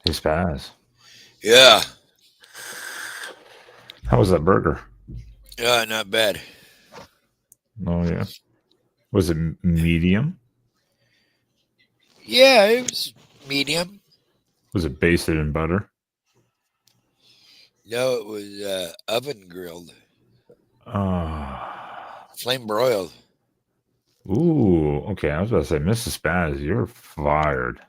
Hey, Spaz. Yeah, How was that burger? not bad. Oh, yeah. Was it medium? Yeah, it was medium. Was it basted in butter? No, it was oven grilled, Uh, flame broiled. ooh, okay. I was about to say, Mrs. Spaz, you're fired.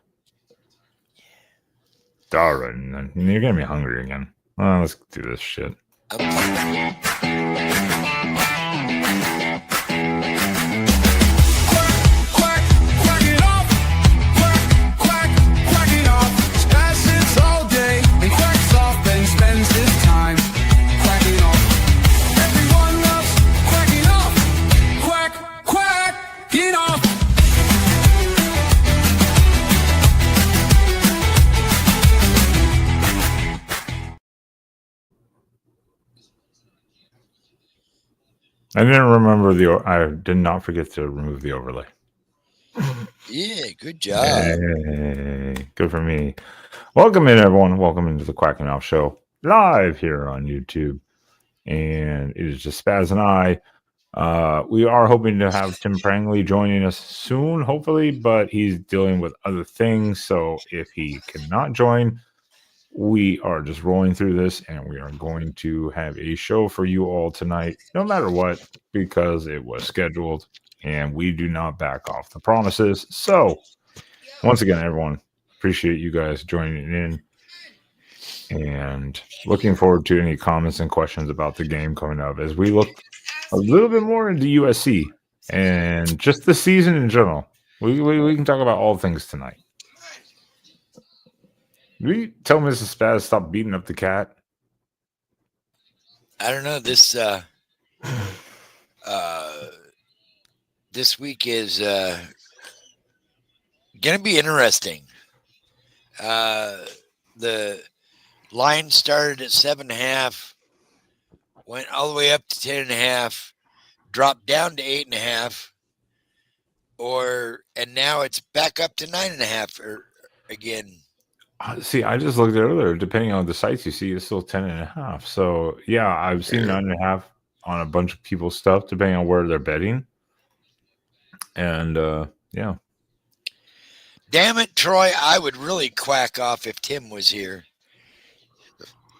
All right, and then you're getting me hungry again. Let's do this shit. I'm fine. Quack, quack it off. Quack, quack, quack it off. Spaz sits all day and quacks off, then spends his time quacking off. Everyone loves quacking off. Quack, quack, get off. I didn't remember I did not forget to remove the overlay. Yeah, good job. Hey, good for me. Welcome in, everyone. Welcome into the Quacking Off Show live here on YouTube. And it is just Spaz and I. We are hoping to have Tim Prangley joining us soon, hopefully, but he's dealing with other things. So if he cannot join, we are just rolling through this and we are going to have a show for you all tonight, no matter what, because it was scheduled and we do not back off the promises. So, once again, everyone, appreciate you guys joining in and looking forward to any comments and questions about the game coming up as we look a little bit more into USC and just the season in general. We can talk about all things tonight. We tell Mrs. Spaz to stop beating up the cat. I don't know. Uh, this week is gonna be interesting. The line started at 7.5, went all the way up to 10.5, dropped down to 8.5, and now it's back up to 9.5 or again. See, I just looked at it earlier. Depending on the sites you see, it's still 10.5. So yeah, I've seen 9.5 on a bunch of people's stuff, depending on where they're betting. And yeah. Damn it, Troy! I would really quack off if Tim was here.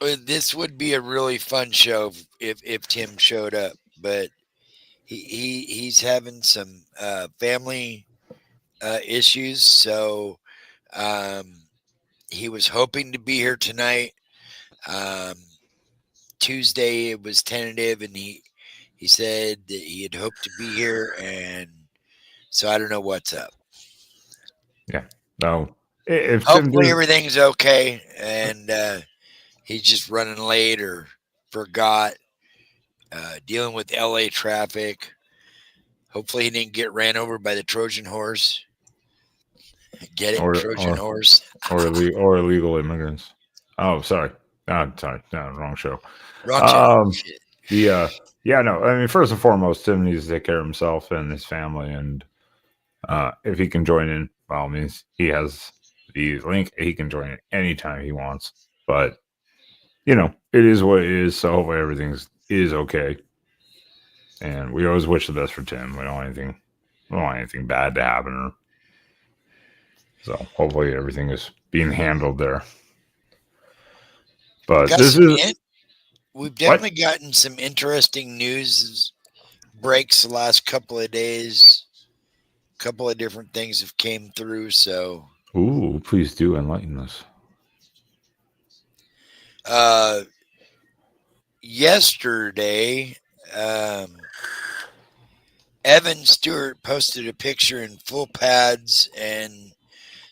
This would be a really fun show if Tim showed up, but he's having some family issues, so um, he was hoping to be here tonight. Um, Tuesday it was tentative, and he said that he had hoped to be here, and so I don't know what's up. Yeah. No. If Tim Hopefully did, everything's okay, and he's just running late or forgot. Dealing with LA traffic. Hopefully he didn't get ran over by the Trojan horse. Get it, or Trojan or horse. or illegal immigrants. Oh, sorry. Sorry. No, wrong show. Wrong channel. Um, Shit. the yeah, no. I mean, first and foremost, Tim needs to take care of himself and his family, and if he can join in, by all means, he has the link. He can join it anytime he wants. But it is what it is. So hopefully everything is okay. And we always wish the best for Tim. We don't want anything bad to happen. So hopefully everything is being handled there. But Got this some. is We've what? definitely gotten some interesting news breaks the last couple of days. A couple of different things have came through. So Ooh, please do enlighten us. uh, yesterday, um, Evan Stewart posted a picture in full pads and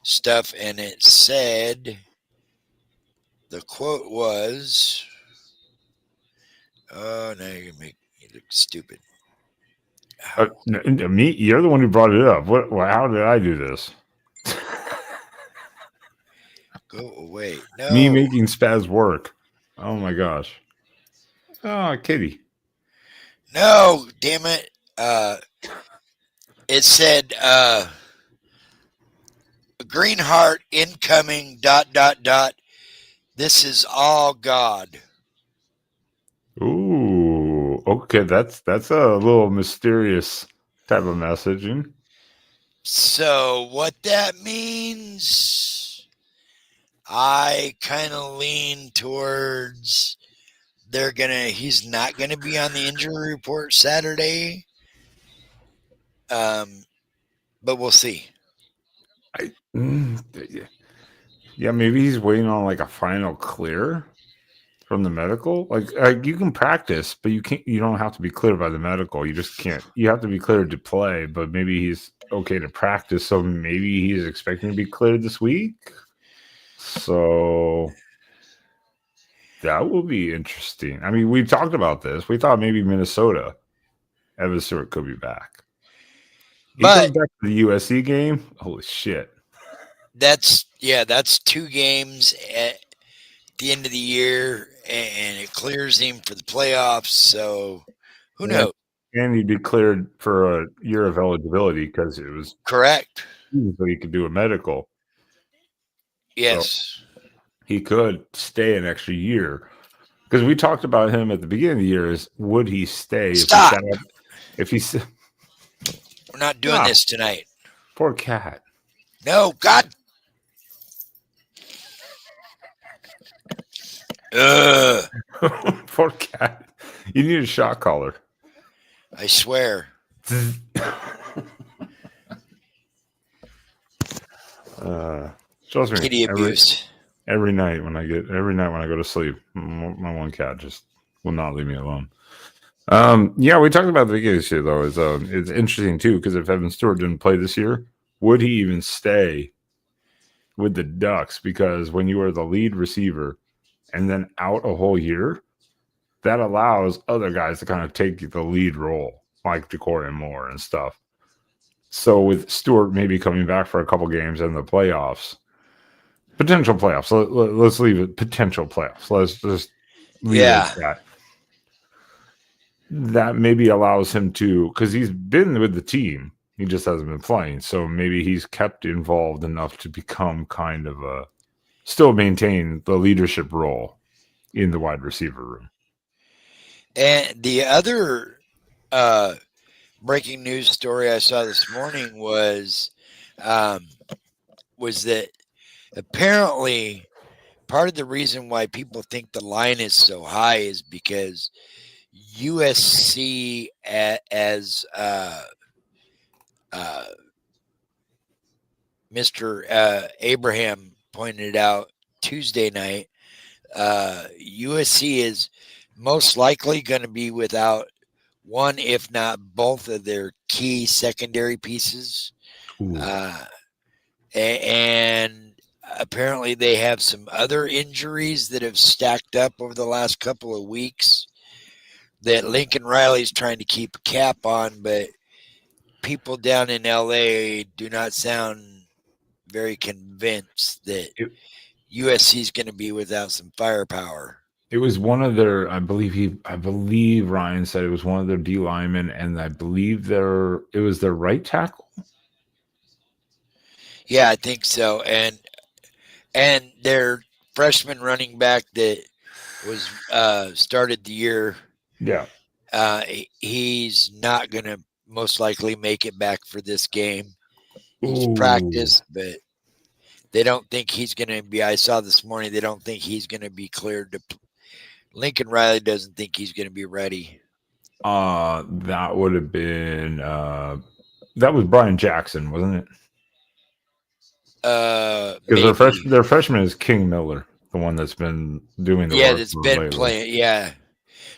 stuff, and it said the quote was, "Oh, now you're gonna make me look stupid." Me, you're the one who brought it up. How did I do this? Go away! Me No, making Spaz work. Oh my gosh. Oh, Kitty. no, damn it! It said, Greenheart incoming ... This is all God. Ooh, okay, that's a little mysterious type of messaging. So what that means, I kind of lean towards he's not gonna be on the injury report Saturday. But we'll see. Yeah, maybe he's waiting on like a final clear from the medical. Like you can practice, but you can't. You don't have to be cleared by the medical. You just can't. You have to be cleared to play. But maybe he's okay to practice. So maybe he's expecting to be cleared this week. So that will be interesting. I mean, we talked about this. We thought maybe Minnesota, Evan Stewart could be back. He comes back to the USC game. Holy shit! That's 2 games at the end of the year, and it clears him for the playoffs. So who knows? And he declared for a year of eligibility because it was correct. So he could do a medical. Yes, so he could stay an extra year. Because we talked about him at the beginning of the year. Is would he stay? Stop. If he's we're not doing this tonight. Poor cat. No, God. Poor cat. You need a shot collar. I swear. Kitty abuse. Every night when I go to sleep, my one cat just will not leave me alone. Yeah, we talked about the biggest issue though. It's interesting too because if Evan Stewart didn't play this year, would he even stay with the Ducks? Because when you are the lead receiver and then out a whole year, that allows other guys to kind of take the lead role, like Ja'Cory Moore and stuff. So with Stewart maybe coming back for a couple games in the playoffs, potential playoffs. Let's leave it potential playoffs. Let's just leave it at that. That maybe allows him to, because he's been with the team, he just hasn't been playing. So maybe he's kept involved enough to become kind of still maintain the leadership role in the wide receiver room. And the other breaking news story I saw this morning was that apparently part of the reason why people think the line is so high is because USC, as Mr. Abraham pointed out Tuesday night, USC is most likely going to be without one, if not both, of their key secondary pieces. And apparently they have some other injuries that have stacked up over the last couple of weeks that Lincoln Riley's trying to keep a cap on, but people down in LA do not sound very convinced that USC is going to be without some firepower. It was one of their, I believe Ryan said it was one of their D linemen, and I believe it was their right tackle. Yeah, I think so. And their freshman running back that was started the year. Yeah. He's not going to most likely make it back for this game. He's practiced, but they don't think he's going to be. I saw this morning, they don't think he's going to be cleared to. Lincoln Riley doesn't think he's going to be ready. That would have been that was Brian Jackson, wasn't it? Because their freshman is King Miller, the one that's been doing the work. That's been lately. Playing. Yeah.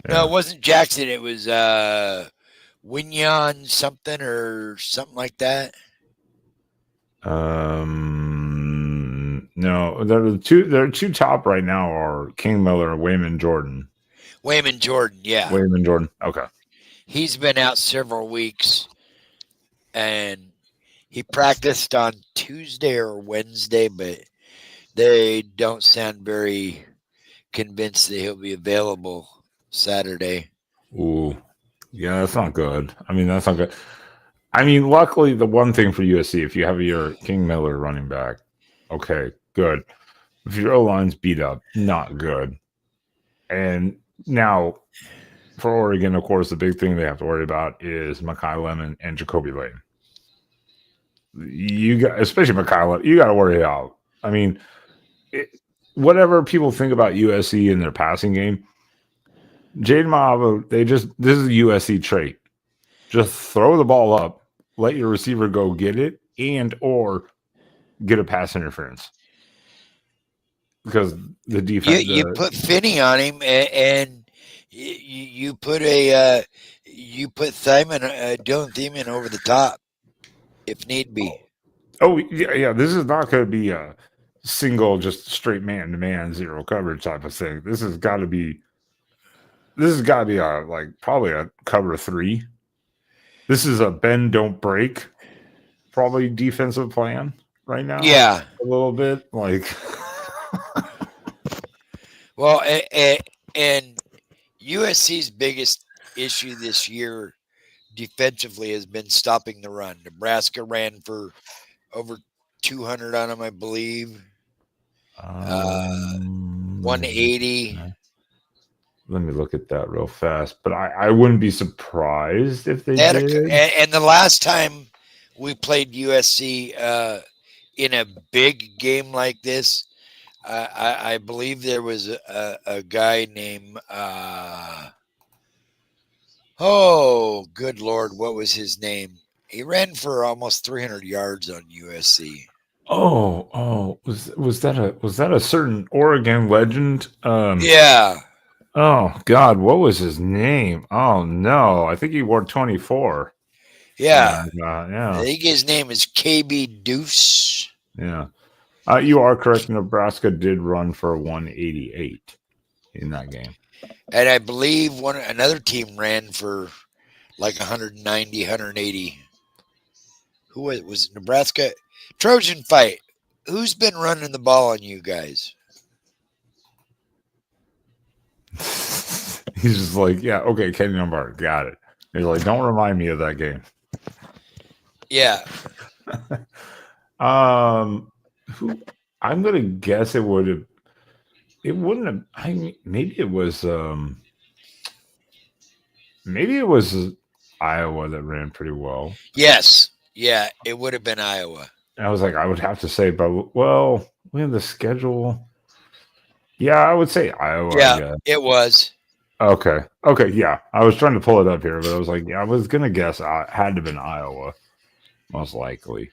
No, it wasn't Jackson. It was Winyan something or something like that. No, the two top right now are King Miller and Wayman Jordan. Wayman Jordan, yeah. Wayman Jordan, okay. He's been out several weeks, and he practiced on Tuesday or Wednesday, but they don't sound very convinced that he'll be available Saturday. Ooh, yeah, that's not good. I mean, that's not good. I mean, luckily, the one thing for USC, if you have your King Miller running back, okay, good. If your O line's beat up, not good. And now for Oregon, of course, the big thing they have to worry about is Mekhi Lemon and Jacoby Lane. You got, especially Mekhi Lemon, you got to worry about. I mean, whatever people think about USC in their passing game, Jaden Mahava, this is a USC trait. Just throw the ball up, let your receiver go get it, and or get a pass interference. Because the defense, You put Finney on him, and you put Dylan Thiemann over the top if need be. oh yeah. This is not going to be a single, just straight man-to-man zero coverage type of thing. This has got to be probably a cover 3. This is a bend don't break, probably defensive plan right now. Yeah, a little bit like. well, and USC's biggest issue this year defensively has been stopping the run. Nebraska ran for over 200 on them, I believe. 180. Let me look at that real fast. But I wouldn't be surprised if they That did. and the last time we played USC in a big game like this, I believe there was a guy named oh, good Lord, what was his name? He ran for almost 300 yards on USC. Was that a certain Oregon legend? Yeah. Oh God, what was his name? Oh no, I think he wore 24. Yeah. And, I yeah, think his name is KB Deuce. yeah. You are correct. Nebraska did run for 188 in that game. And I believe another team ran for like 190, 180. Who was it? Nebraska? Trojan Fight. Who's been running the ball on you guys? He's just like, yeah, okay, Kenny Lombard, got it. He's like, don't remind me of that game. Yeah. Who? I'm gonna guess it would have. It wouldn't have. I mean, maybe it was. Maybe it was Iowa that ran pretty well. Yes. Yeah, it would have been Iowa. And I was like, I would have to say, but well, we have the schedule. Yeah, I would say Iowa. Yeah, it was. Okay. Yeah, I was trying to pull it up here, but I was like, yeah, I was gonna guess I had to have been Iowa, most likely.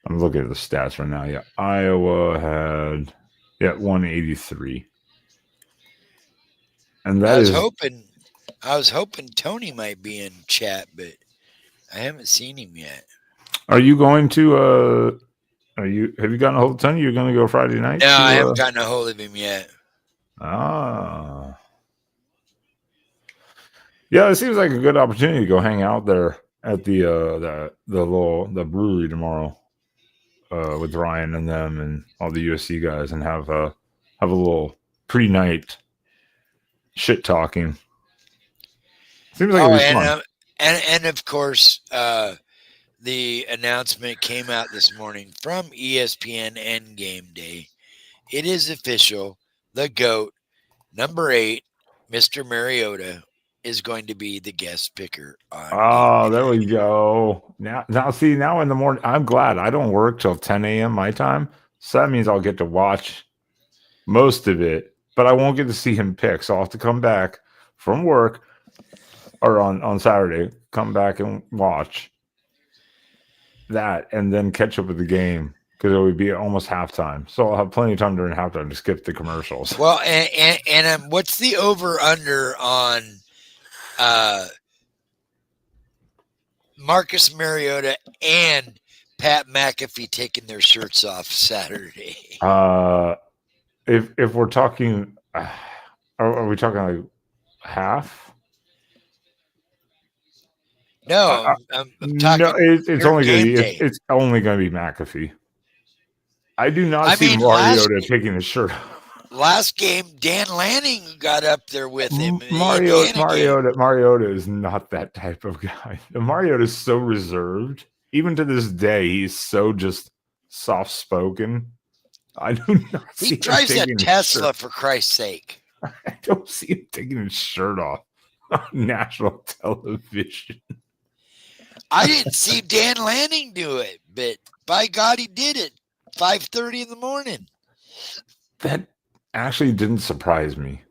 I'm looking at the stats right now. Yeah, Iowa had 183, and that I was hoping Tony might be in chat, but I haven't seen him yet. Are you going to? Have you gotten a hold of Tony? You're going to go Friday night? No, I haven't gotten a hold of him yet. Ah. Yeah, it seems like a good opportunity to go hang out there at the brewery tomorrow with Ryan and them and all the USC guys and have a little pre-night shit talking. Seems like it'd be fun. And of course, the announcement came out this morning from ESPN and Game Day. It is official. The GOAT, number 8, Mr. Mariota, is going to be the guest picker on there we go. Now in the morning, I'm glad I don't work till 10 a.m. my time. So that means I'll get to watch most of it, but I won't get to see him pick. So I'll have to come back from work or on Saturday, come back and watch that and then catch up with the game because it would be almost halftime. So I'll have plenty of time during halftime to skip the commercials. Well, and what's the over-under on Marcus Mariota and Pat McAfee taking their shirts off Saturday? If we're talking, are we talking like half? No, I'm talking. No, it's only going to be it's only going to be McAfee. I do not see Mariota taking his shirt off. last game, Dan Lanning got up there with him. In the Mariota, Indiana game. Mariota is not that type of guy. Mariota is so reserved. Even to this day, he's so just soft spoken. I do not see He him drives a taking his Tesla, shirt- for Christ's sake. I don't see him taking his shirt off on national television. I didn't see Dan Lanning do it, but by God, he did it. 5:30 in the morning. That actually didn't surprise me.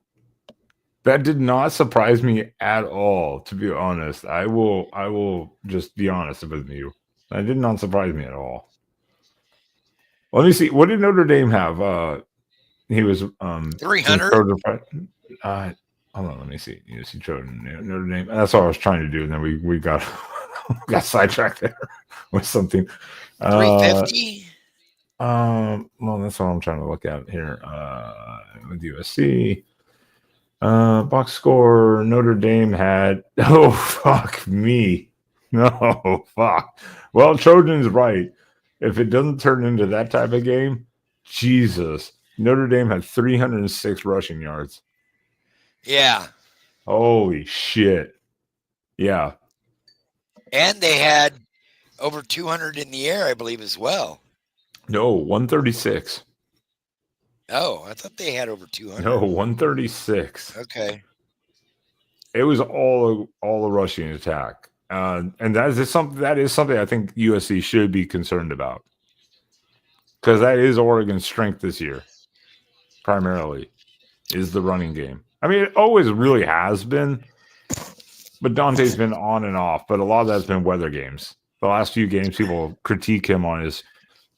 That did not surprise me at all, to be honest. I will just be honest with you. That did not surprise me at all. Let me see. What did Notre Dame have? He was 300. Hold on, let me see. USC Notre Dame. That's what I was trying to do, and then we got got sidetracked there with something. 350. Well, that's what I'm trying to look at here. With USC. Box score, Notre Dame had fuck me. No, fuck. Well, Trojan's right. If it doesn't turn into that type of game, Jesus. Notre Dame had 306 rushing yards. Yeah. Holy shit. Yeah. And they had over 200 in the air, I believe, as well. No, 136. Oh, I thought they had over 200. No, 136. Okay. It was all a rushing attack. And that is something I think USC should be concerned about. Because that is Oregon's strength this year. Primarily is the running game. I mean, it always really has been, but Dante's been on and off. But a lot of that's been weather games. The last few games, people critique him on his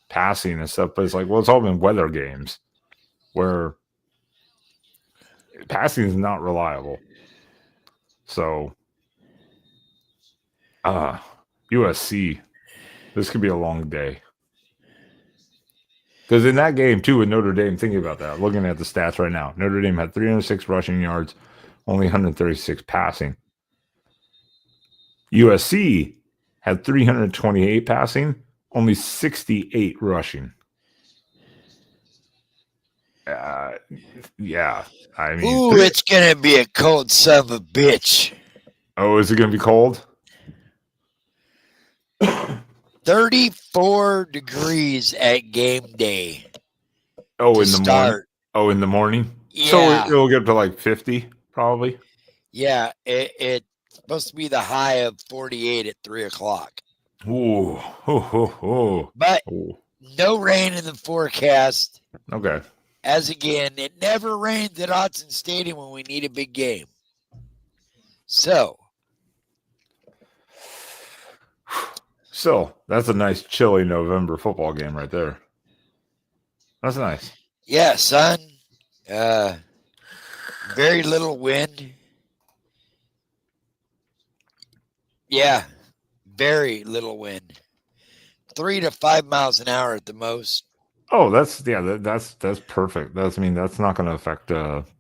passing and stuff, but it's like, well, it's all been weather games where passing is not reliable. So, USC, this could be a long day. Because in that game, too, with Notre Dame, thinking about that, looking at the stats right now, Notre Dame had 306 rushing yards, only 136 passing. USC had 328 passing, only 68 rushing. Yeah. I mean, Ooh, it's going to be a cold son of a bitch. Oh, is it going to be cold? 34 degrees at game day. Oh, to in the morning. start. Oh, in the morning. Yeah. So it'll get up to like 50, probably. Yeah, it's supposed to be the high of 48 at 3 o'clock. Ooh. But Ooh. no rain in the forecast. Okay. As again, it never rains at Autzen Stadium when we need a big game. So, that's a nice chilly November football game right there. That's nice. yeah, son. Very little wind. Yeah, very little wind. 3 to 5 miles an hour at the most. Oh, that's perfect. That's not going to affect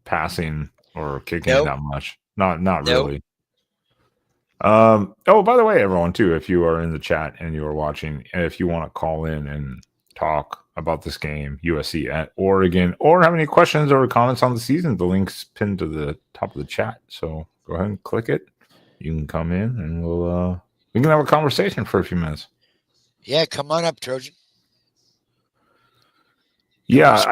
passing or kicking Nope. that much. Not Nope. really. Oh, by the way, everyone, too, if you are in the chat and you are watching, if you want to call in and talk about this game, USC at Oregon, or have any questions or comments on the season, the link's pinned to the top of the chat. So go ahead and click it. You can come in and we can have a conversation for a few minutes. Yeah, come on up, Trojan. Yeah,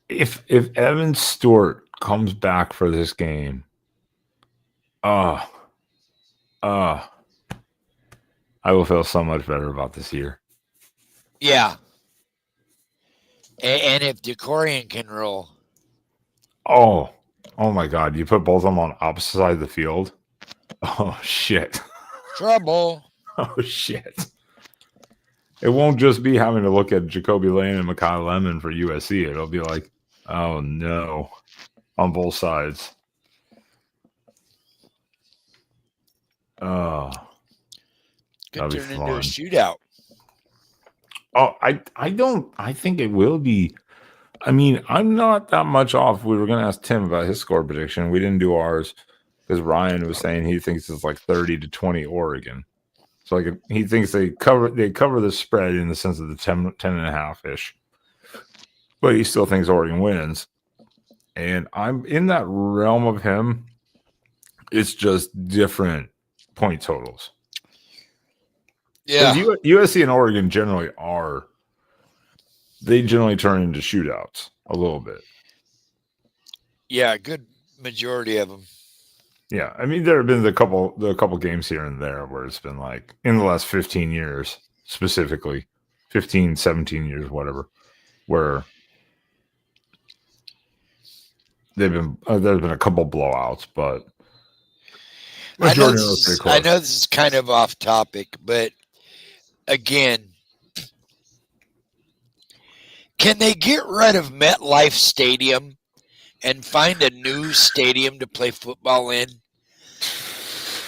if Evan Stewart comes back for this game, I will feel so much better about this year. Yeah. And if DeCorian can roll. Oh my God. You put both of them on opposite side of the field? Oh, shit. Trouble. Oh, shit. It won't just be having to look at Jacoby Lane and Mekhi Lemon for USC. It'll be like, oh, no, on both sides. Oh, Could that'd be turn into a fun. shootout. Oh, I think it will be. I mean, I'm not that much off. We were going to ask Tim about his score prediction. We didn't do ours because Ryan was saying he thinks it's like 30-20 Oregon. So like he thinks they cover the spread in the sense of the 10 and a half ish. but he still thinks Oregon wins. And I'm in that realm of him. It's just different point totals. Yeah. USC and Oregon generally generally turn into shootouts a little bit. Yeah, a good majority of them. Yeah, I mean, there have been the couple games here and there where it's been like in the last 15 years, specifically 15, 17 years, whatever, where there's been a couple blowouts, but majority of them are pretty close. I know this is kind of off topic, but again, can they get rid of MetLife Stadium and find a new stadium to play football in?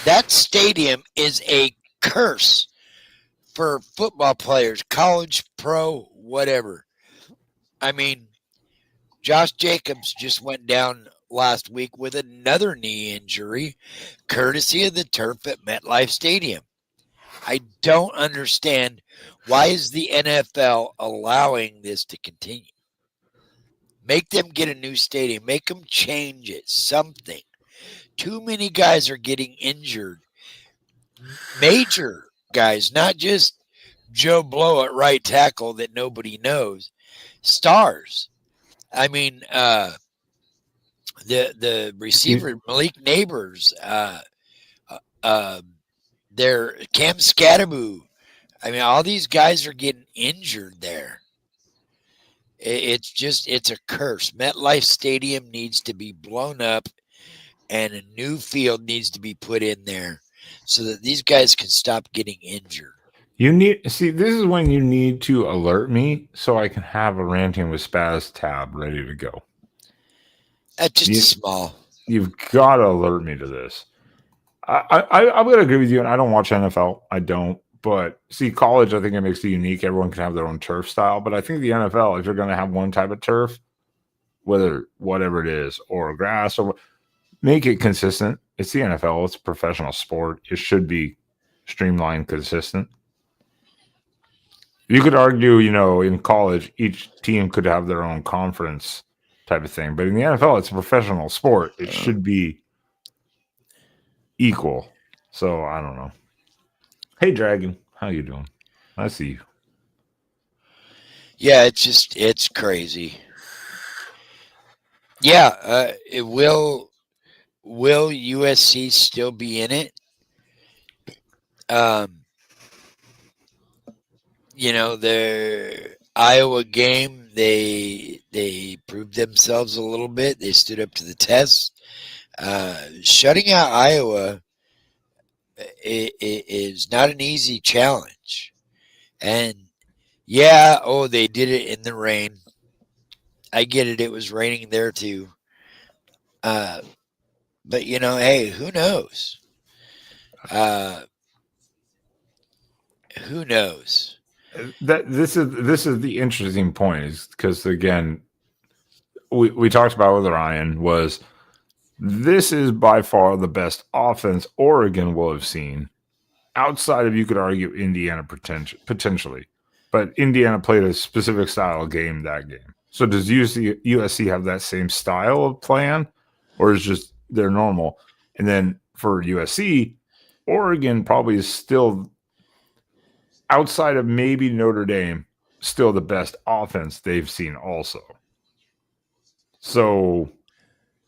That stadium is a curse for football players, college, pro, whatever. I mean, Josh Jacobs just went down last week with another knee injury, courtesy of the turf at MetLife Stadium. I don't understand, why is the NFL allowing this to continue? Make them get a new stadium. Make them change it. Something. Too many guys are getting injured. Major guys, not just Joe Blow at right tackle that nobody knows. Stars. I mean, the receiver Malik Neighbors, their Cam Scatteraboo. I mean, all these guys are getting injured there. It's a curse. MetLife Stadium needs to be blown up, and a new field needs to be put in there so that these guys can stop getting injured. This is when you need to alert me so I can have a Ranting with Spaz tab ready to go. That's just small. You've got to alert me to this. I'm going to agree with you, and I don't watch NFL. I don't. But see, college, I think it makes it unique. Everyone can have their own turf style. But I think the NFL, if you're going to have one type of turf, whatever it is, or grass, or make it consistent. It's the NFL. It's a professional sport. It should be streamlined, consistent. You could argue, in college, each team could have their own conference type of thing. But in the NFL, it's a professional sport. It should be equal. So I don't know. Hey, Dragon, how you doing? I see you. Yeah, it's crazy. Yeah, it will USC still be in it? Their Iowa game, they proved themselves a little bit. They stood up to the test. Shutting out Iowa is not an easy challenge. And they did it in the rain. I get it. It was raining there too. But hey, who knows? Who knows? This is the interesting point, is because again, we talked about with Ryan, was this is by far the best offense Oregon will have seen, outside of, you could argue, Indiana potentially. But Indiana played a specific style of game that game. So does USC have that same style of plan, or is just their normal? And then for USC, Oregon probably is still, outside of maybe Notre Dame, still the best offense they've seen also. So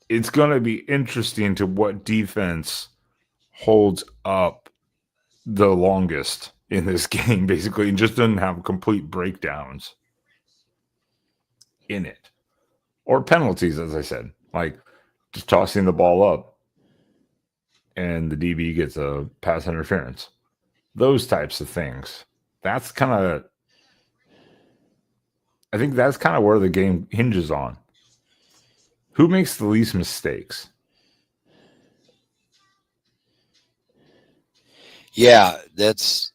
it's going to be interesting to what defense holds up the longest in this game, basically, and just doesn't have complete breakdowns in it. Or penalties, as I said, like just tossing the ball up and the DB gets a pass interference. Those types of things. I think that's kind of where the game hinges on. Who makes the least mistakes? Yeah, that's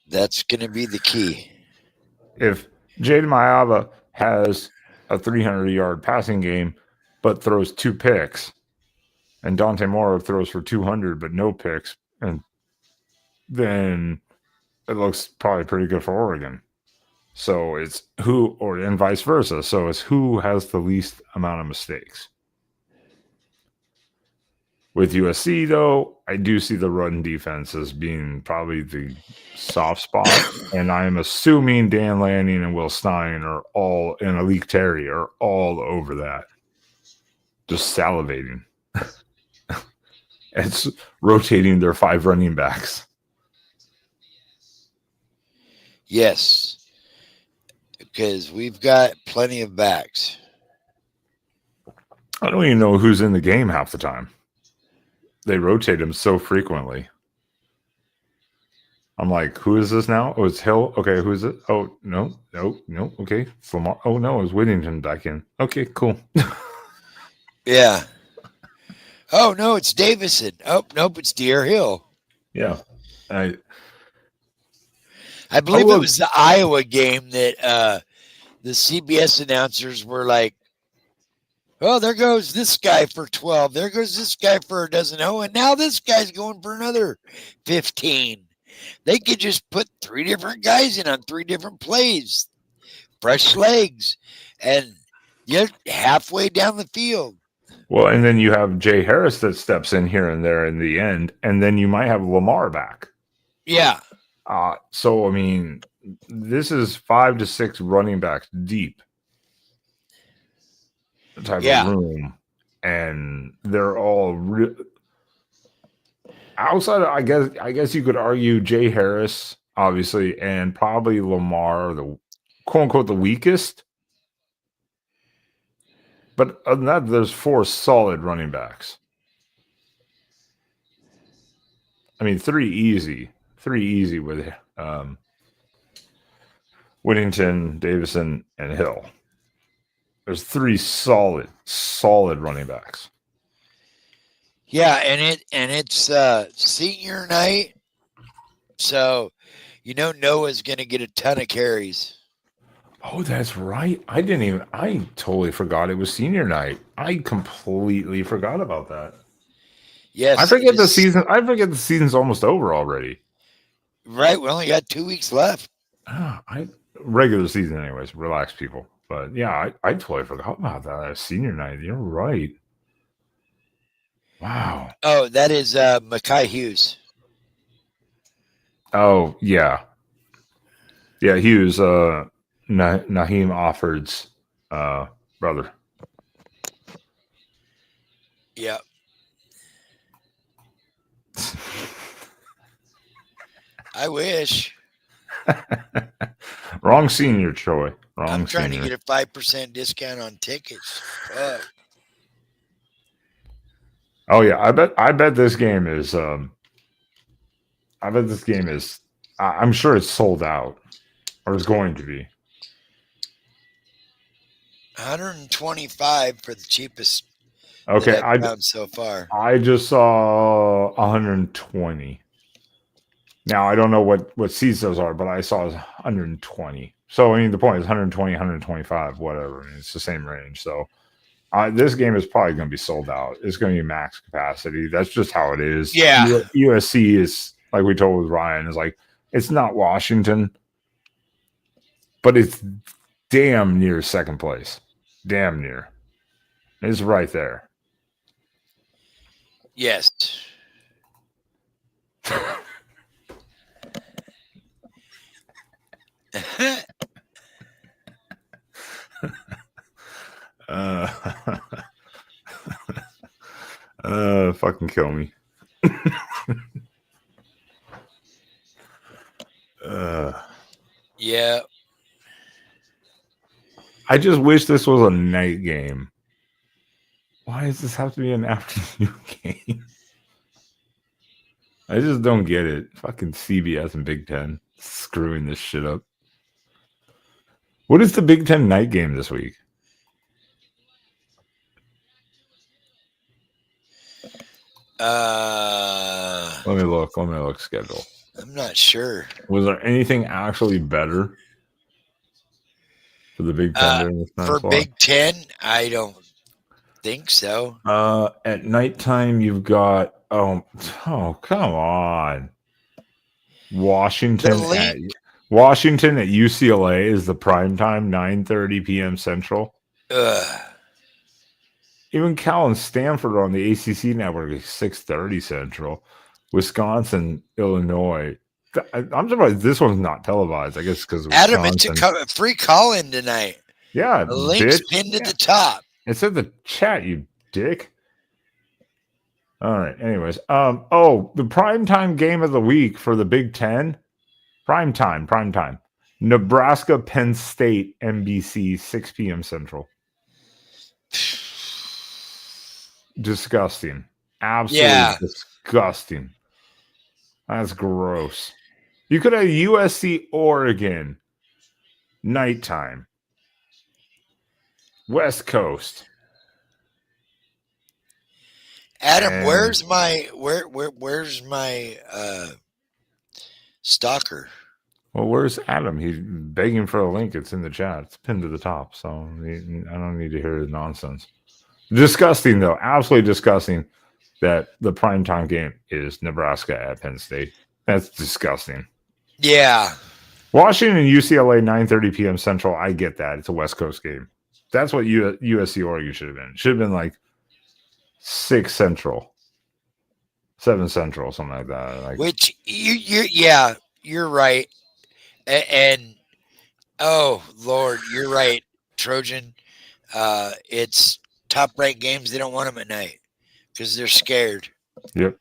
going to be the key. If Jaden Mayava has a 300-yard passing game but throws 2 picks, and Dante Moore throws for 200 but no picks, and then it looks probably pretty good for Oregon. So it's who, or and vice versa. So it's who has the least amount of mistakes. With USC, though, I do see the run defense as being probably the soft spot. And I'm assuming Dan Lanning and Will Stein are all, and Alik Terry are all over that. Just salivating. It's rotating their 5 running backs. Yes, because we've got plenty of backs. I don't even know who's in the game half the time. They rotate him so frequently. I'm like, who is this now? Oh, it's Hill. Okay, who is it? Oh, no. Okay, Lamar. Oh, no, it's Whittington back in. Okay, cool. Yeah. Oh, no, it's Davison. Oh, nope, it's Deer Hill. Yeah. I believe it was the Iowa game that the CBS announcers were like, oh, there goes this guy for 12. There goes this guy for a dozen. Oh, and now this guy's going for another 15. They could just put 3 different guys in on 3 different plays. Fresh legs. And you're halfway down the field. Well, and then you have Jay Harris that steps in here and there in the end, and then you might have Lamar back. Yeah. So, I mean, this is 5 to 6 running backs deep type of room, and they're all outside of, I guess you could argue Jay Harris, obviously, and probably Lamar, the quote unquote the weakest. But other than that, there's 4 solid running backs. I mean, 3 easy with Whittington, Davison, and Hill. There's 3 solid running backs. Yeah, and it's senior night, so Noah's going to get a ton of carries. Oh, that's right. I totally forgot it was senior night. I completely forgot about that. Yes. I forget the season's almost over already. Right, we only got 2 weeks left. Regular season anyways. Relax, people. But yeah, I totally forgot about that. Senior night. You're right. Wow. Oh, that is Mekhi Hughes. Oh, yeah. Yeah, Hughes, Naheem Offord's brother. Yeah. I wish. Wrong senior, Troy. I'm trying to get a 5% discount on tickets. Fuck. Oh yeah, I bet this game is I'm sure it's sold out, or it's going to be. $125 for the cheapest. Okay, I found so far. I just saw 120. Now I don't know what seats those are, but I saw 120. So I mean, the point is 120, 125, whatever. I mean, it's the same range. So this game is probably going to be sold out. It's going to be max capacity. That's just how it is. Yeah. USC is, like we told with Ryan, is like, it's not Washington, but it's damn near second place. Damn near. It's right there. Yes. Fucking kill me. Yeah. I just wish this was a night game. Why does this have to be an afternoon game? I just don't get it. Fucking CBS and Big Ten screwing this shit up. What is the Big Ten night game this week? Let me look schedule. I'm not sure. Was there anything actually better for the Big Ten during this time for slot? Big Ten? I don't think so. At nighttime, you've got come on, Washington. Washington at UCLA is the prime time, 9:30 p.m. Central. Ugh. Even Cal and Stanford are on the ACC network at 6:30 Central. Wisconsin, Illinois. I'm surprised this one's not televised. I guess because Adam, it's Wisconsin. a free call-in tonight. Yeah, The link's bitch. pinned at the top. It's in the chat, you dick. All right. Anyways, the primetime game of the week for the Big Ten. Prime time. Nebraska, Penn State, NBC, 6 p.m. Central. Disgusting. Absolutely disgusting. That's gross. You could have USC Oregon nighttime. West Coast. Adam, And- where's my stalker? Well, where's Adam? He's begging for a link. It's in the chat. It's pinned to the top. So I don't need to hear the nonsense. Disgusting, though. Absolutely disgusting that the primetime game is Nebraska at Penn State. That's disgusting. Yeah. Washington and UCLA, 9:30 p.m. Central. I get that. It's a West Coast game. That's what USC Oregon should have been. It should have been like 6 Central, 7 Central, something like that. Like, Which you're right. And oh Lord, you're right, Trojan. It's top-ranked games. They don't want them at night because they're scared. Yep,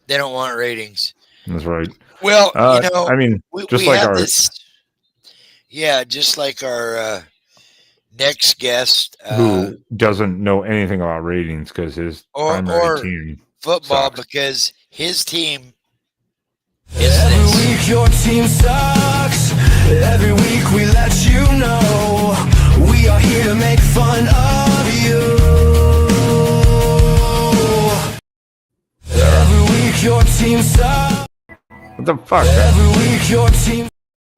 They don't want ratings. that's right. Well, I mean, just like have our this. Yeah, just like our next guest, who doesn't know anything about ratings because his primary team football, sucks. because his team is Every this. week your team sucks. Every week we let you know we are here to make fun of you. Every week your team sucks. What the fuck? Every week your team.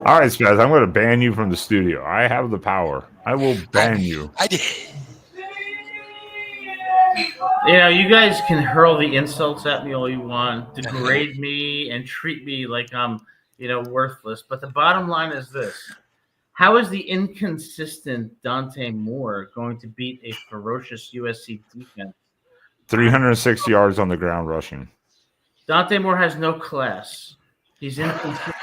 All right, Spaz, I'm going to ban you from the studio. I have the power. I will ban you. I did. You know, you guys can hurl the insults at me all you want, degrade me, and treat me like I'm, worthless. But the bottom line is this. How is the inconsistent Dante Moore going to beat a ferocious USC defense? 360 yards on the ground rushing. Dante Moore has no class. He's inconsistent.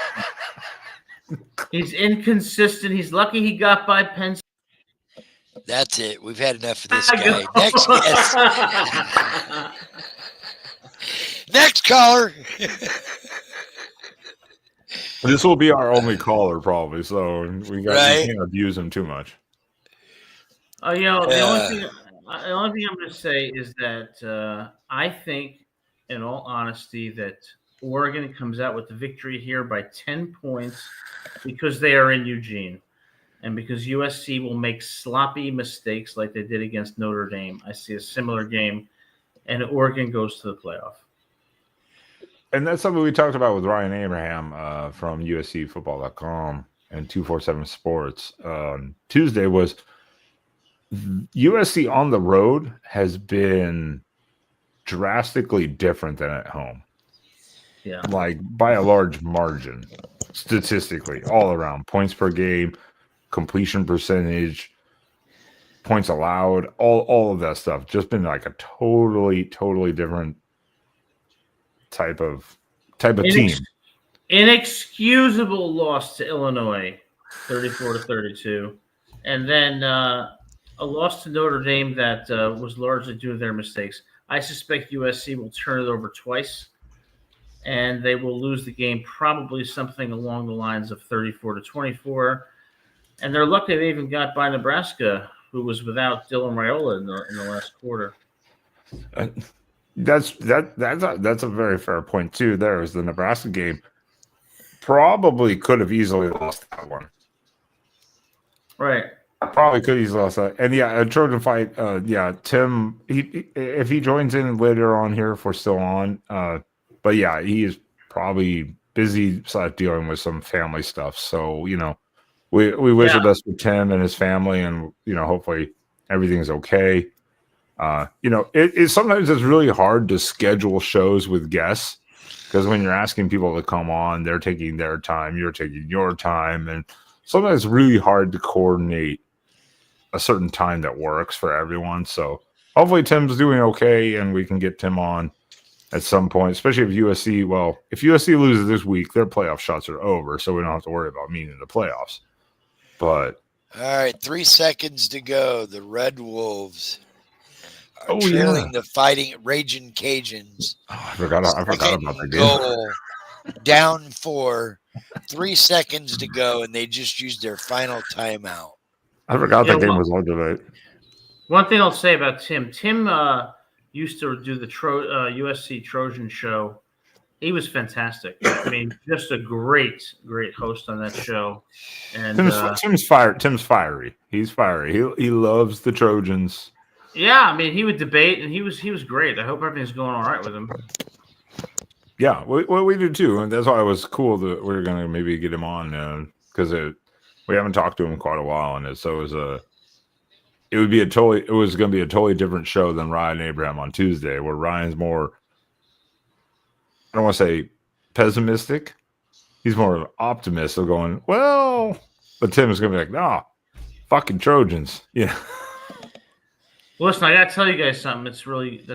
He's inconsistent. He's lucky he got by Penn State. That's it. We've had enough of this guy. Next guest. Next caller. This will be our only caller, probably. So we Right. can't abuse him too much. The only thing I'm going to say is that I think, in all honesty, that Oregon comes out with the victory here by 10 points because they are in Eugene and because USC will make sloppy mistakes like they did against Notre Dame. I see a similar game, and Oregon goes to the playoff. And that's something we talked about with Ryan Abraham from USCFootball.com and 247 Sports. Tuesday was USC on the road has been drastically different than at home. Yeah. Like by a large margin, statistically, all around. Points per game, completion percentage, points allowed, all of that stuff. Just been like a totally different type of team. Inexcusable loss to Illinois, 34-32, and then a loss to Notre Dame that was largely due to their mistakes. I suspect USC will turn it over twice, and they will lose the game probably something along the lines of 34-24. And they're lucky they even got by Nebraska, who was without Dylan Raiola in the last quarter. That's a very fair point too. There is the Nebraska game. Probably could have easily lost that one. Right. Probably could easily lost that. And yeah, a Trojan fight. Tim. If he joins in later on here, if we're still on. But yeah, he is probably busy dealing with some family stuff. So we wish the best for Tim and his family, and hopefully everything's okay. It sometimes it's really hard to schedule shows with guests Because when you're asking people to come on, they're taking their time, you're taking your time, and sometimes it's really hard to coordinate a certain time that works for everyone. So hopefully Tim's doing okay, and we can get Tim on at some point, especially if USC. Well, if USC loses this week, their playoff shots are over, so we don't have to worry about meeting the playoffs. But All right, 3 seconds to go. The Red Wolves are Oh, trailing yeah. the Fighting Raging Cajuns. I forgot about that game. Goal, down 4, 3 seconds to go, and they just used their final timeout. I forgot You that know game what? was on tonight. One thing I'll say about Tim. Tim used to do the USC Trojan show. He was fantastic. I mean, just a great host on that show. And Tim's fiery. He's fiery. He loves the Trojans. yeah, I mean, he would debate, and he was great. I hope everything's going all right with him. Yeah, we do too, and that's why it was cool that we were gonna maybe get him on because we haven't talked to him in quite a while, and it was gonna be a totally different show than Ryan and Abraham on Tuesday, where Ryan's more, I don't want to say pessimistic, he's more of an optimist of going, well, but Tim is gonna be like, nah, fucking Trojans, yeah. Listen, I gotta tell you guys something. That's really,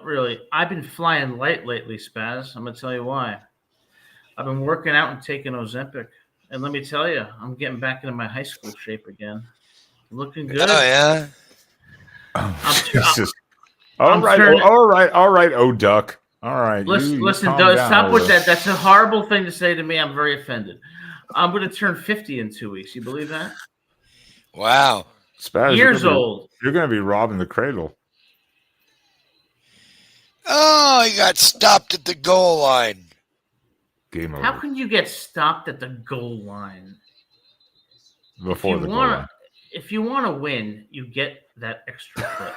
really. I've been flying light lately, Spaz. I'm gonna tell you why. I've been working out and taking Ozempic, and let me tell you, I'm getting back into my high school shape again. Looking good. Oh, yeah? All right, oh duck. All right. Listen, calm Doug, down stop over with there. that. That's a horrible thing to say to me. I'm very offended. I'm going to turn 50 in 2 weeks. You believe that? Wow. Spaz, Years old. You're going to be robbing the cradle. Oh, he got stopped at the goal line. Game over. How can you get stopped at the goal line? Before the goal line. If you want to win, you get that extra clip.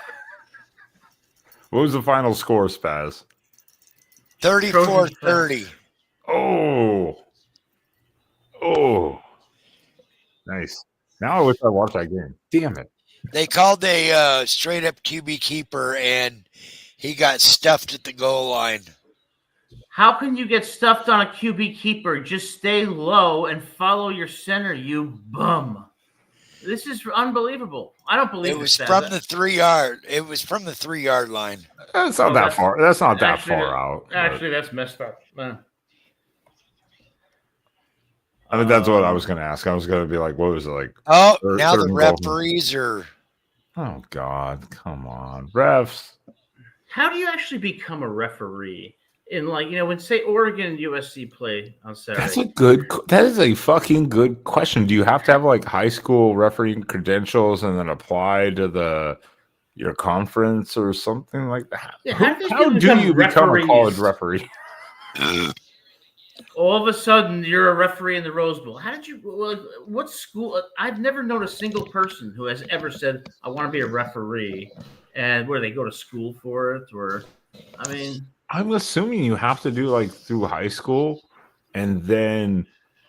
What was the final score, Spaz? 34-30. Oh. Nice. Now I wish I watched that game. Damn it. They called a straight-up QB keeper, and he got stuffed at the goal line. How can you get stuffed on a QB keeper? Just stay low and follow your center, you bum. This is unbelievable. I don't believe it was from the 3-yard. It was from the 3-yard line. That's not that far. That's not that far out. Actually, that's messed up. I mean, that's what I was going to ask. I was going to be like, what was it like? Oh, now the referees are. Oh, God. Come on. Refs. How do you actually become a referee? In when say Oregon and USC play on Saturday. That is a fucking good question. Do you have to have like high school refereeing credentials and then apply to your conference or something like that? Yeah, how do you become a college referee? All of a sudden, you're a referee in the Rose Bowl. How did you? What school? I've never known a single person who has ever said, "I want to be a referee." And where they go to school for it, or I mean. I'm assuming you have to do like through high school and then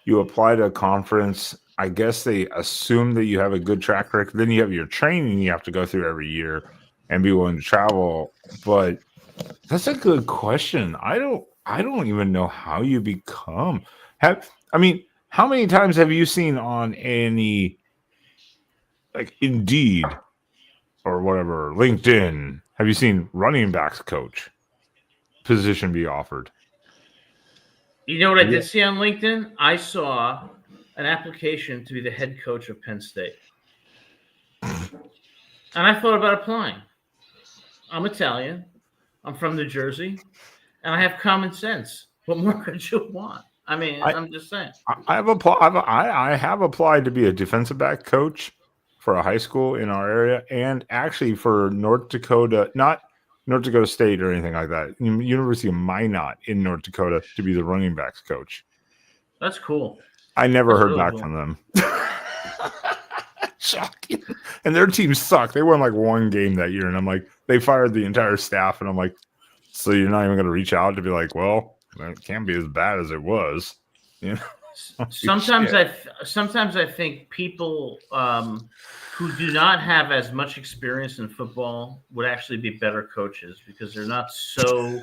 you apply to a conference. I guess they assume that you have a good track record. Then you have your training you have to go through every year and be willing to travel. But that's a good question. I don't even know how you become. How many times have you seen on any like Indeed or whatever, LinkedIn, have you seen running backs coach position be offered? You know what I did see on LinkedIn? I saw an application to be the head coach of Penn State. And I thought about applying. I'm Italian. I'm from New Jersey. And I have common sense. What more could you want? I mean, I'm just saying. I have applied to be a defensive back coach for a high school in our area and actually for North Dakota, not North Dakota State or anything like that. University of Minot in North Dakota to be the running backs coach. That's cool. I never heard back from them. Shocking. And their team sucked. They won like one game that year. And I'm like, they fired the entire staff. And I'm like, so you're not even going to reach out to be like, well, it can't be as bad as it was. You know? Sometimes I think people who do not have as much experience in football would actually be better coaches because they're not so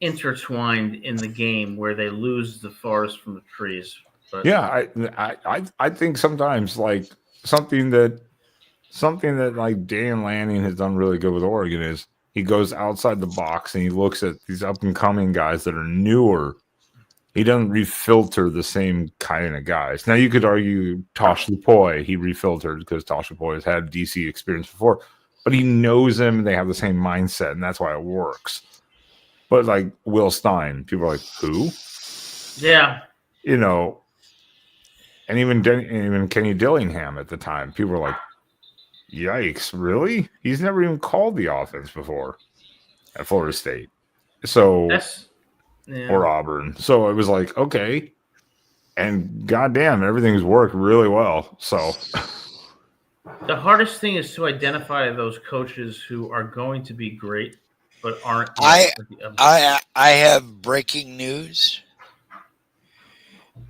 intertwined in the game where they lose the forest from the trees. But Yeah, I think sometimes like something that like Dan Lanning has done really good with Oregon is he goes outside the box and he looks at these up and coming guys that are newer. He doesn't refilter the same kind of guys. Now you could argue Tosh Lupoy, he refiltered because Tosh Lupoy has had DC experience before, but he knows them and they have the same mindset, and that's why it works. But like Will Stein, people are like, who? yeah, You know, and even Kenny Dillingham at the time, people were like, yikes, really? He's never even called the offense before at Florida State. So or Auburn. So it was like, okay. And goddamn, everything's worked really well. So the hardest thing is to identify those coaches who are going to be great but aren't. I have breaking news.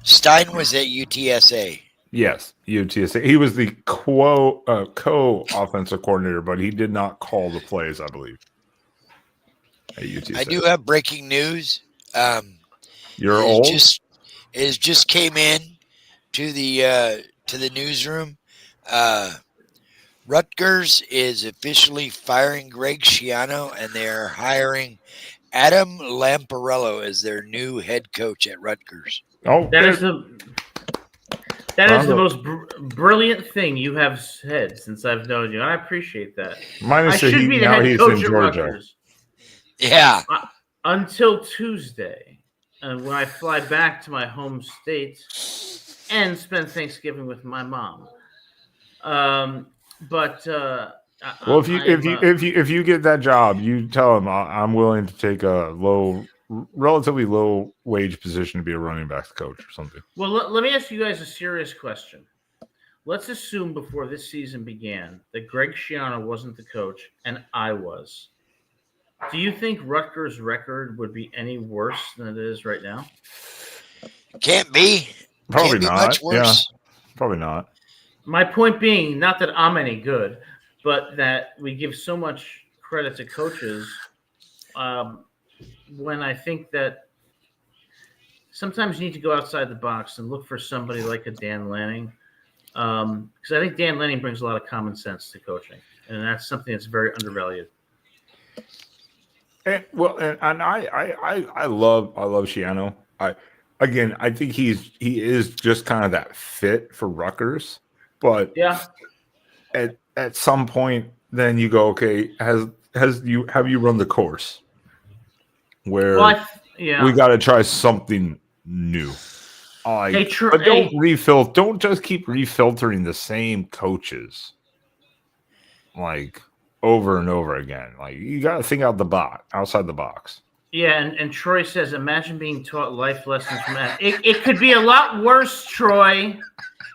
Stein was at UTSA. yes, UTSA. He was the co-offensive coordinator, but he did not call the plays, I believe. At UTSA. I do have breaking news. You're old? It just came in to the newsroom. Rutgers is officially firing Greg Schiano, and they're hiring Adam Lamparello as their new head coach at Rutgers. Oh, that is the most brilliant thing you have said since I've known you. And I appreciate that. Minus I should be the head coach at Rutgers. Yeah. Until Tuesday, when I fly back to my home state and spend Thanksgiving with my mom. Well, if you get that job, you tell him I'm willing to take a relatively low wage position to be a running backs coach or something. Well, let me ask you guys a serious question. Let's assume before this season began that Greg Schiano wasn't the coach and I was. Do you think Rutgers' record would be any worse than it is right now? Can't be. Probably Can't be not. much worse. Yeah, probably not. My point being, not that I'm any good, but that we give so much credit to coaches when I think that sometimes you need to go outside the box and look for somebody like a Dan Lanning. Because I think Dan Lanning brings a lot of common sense to coaching, and that's something that's very undervalued. And I love Schiano. I think he is just kind of that fit for Rutgers. But yeah, at some point, then you go, okay, have you run the course where we got to try something new? But don't just keep refiltering the same coaches like over and over again. Like you got to think outside the box. Yeah, and Troy says, imagine being taught life lessons from that. It could be a lot worse, Troy.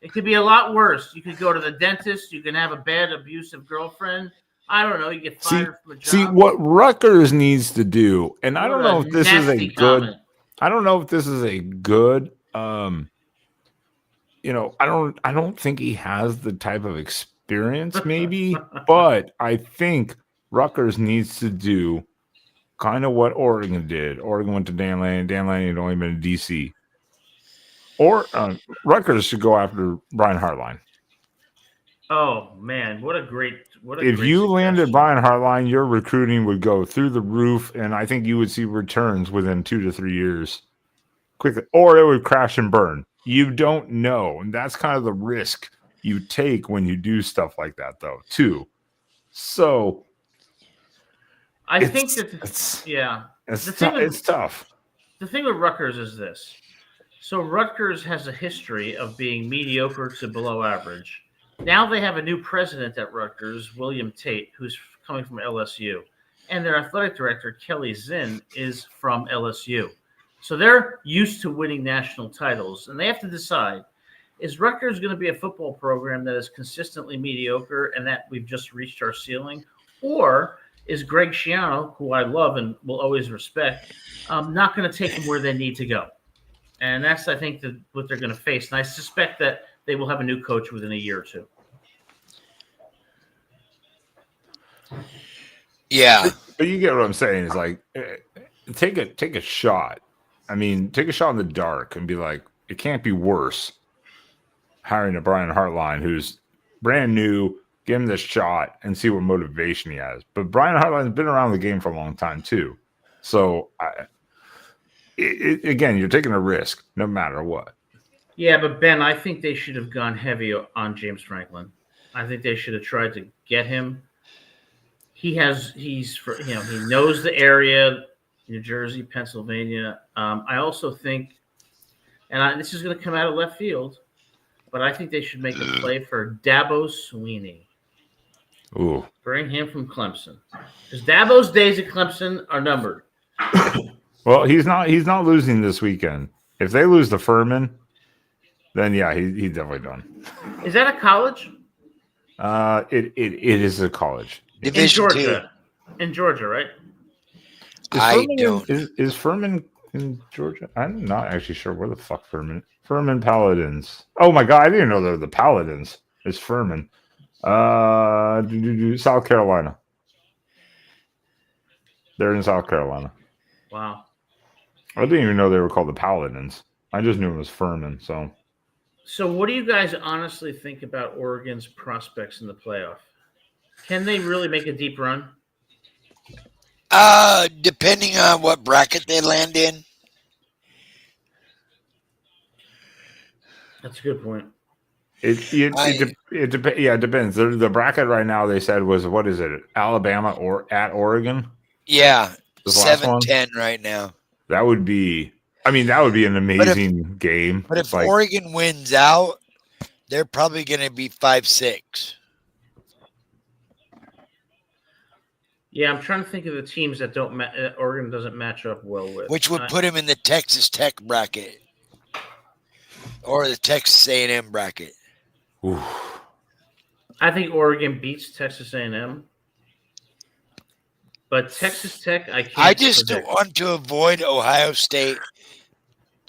It could be a lot worse. You could go to the dentist. You can have a bad, abusive girlfriend. I don't know. You get fired from a job. See what Rutgers needs to do, and I don't know if this is a good. I don't know if this is a good. I don't think he has the type of experience, maybe, but I think Rutgers needs to do kind of what Oregon did. Oregon went to Dan Lanning. Dan Lanning had only been in DC. Or Rutgers should go after Brian Hartline. Oh man, what a great if you landed Brian Hartline, your recruiting would go through the roof, and I think you would see returns within 2 to 3 years quickly, or it would crash and burn. You don't know, and that's kind of the risk you take when you do stuff like that, though, too. So I think that it's tough. The thing with Rutgers is this. So Rutgers has a history of being mediocre to below average. Now they have a new president at Rutgers, William Tate, who's coming from LSU. And their athletic director, Kelly Zinn, is from LSU. So they're used to winning national titles. And they have to decide, is Rutgers going to be a football program that is consistently mediocre and that we've just reached our ceiling? Or is Greg Schiano, who I love and will always respect, not going to take them where they need to go? And that's, I think, what they're going to face. And I suspect that they will have a new coach within a year or two. Yeah. But you get what I'm saying. It's like take a shot. I mean, take a shot in the dark and be like, it can't be worse. Hiring a Brian Hartline who's brand new, give him this shot and see what motivation he has. But Brian Hartline's been around the game for a long time too. So again, you're taking a risk no matter what. Yeah, but Ben, I think they should have gone heavy on James Franklin. I think they should have tried to get him. He knows the area, New Jersey, Pennsylvania. I also think, and this is going to come out of left field, but I think they should make a play for Dabo Sweeney. Ooh. Bring him from Clemson. Because Dabo's days at Clemson are numbered. Well, he's not losing this weekend. If they lose to Furman, then yeah, he's definitely done. Is that a college? It is a college. Division in Georgia. 2. In Georgia, right? Is Furman in Georgia? I'm not actually sure where the fuck Furman Paladins. Oh my god, I didn't know they're the Paladins. It's Furman. South Carolina. They're in South Carolina. Wow. I didn't even know they were called the Paladins. I just knew it was Furman. So what do you guys honestly think about Oregon's prospects in the playoff? Can they really make a deep run? Depending on what bracket they land in. That's a good point. It depends. The bracket right now they said was, what is it? Alabama or at Oregon? Yeah, This last 7-10 right now. That would be an amazing game. But if Oregon wins out, they're probably going to be 5-6. Yeah, I'm trying to think of the teams that Oregon doesn't match up well with. Which would put him in the Texas Tech bracket or the Texas A&M bracket. Oof. I think Oregon beats Texas A&M. But Texas Tech, I just want to avoid Ohio State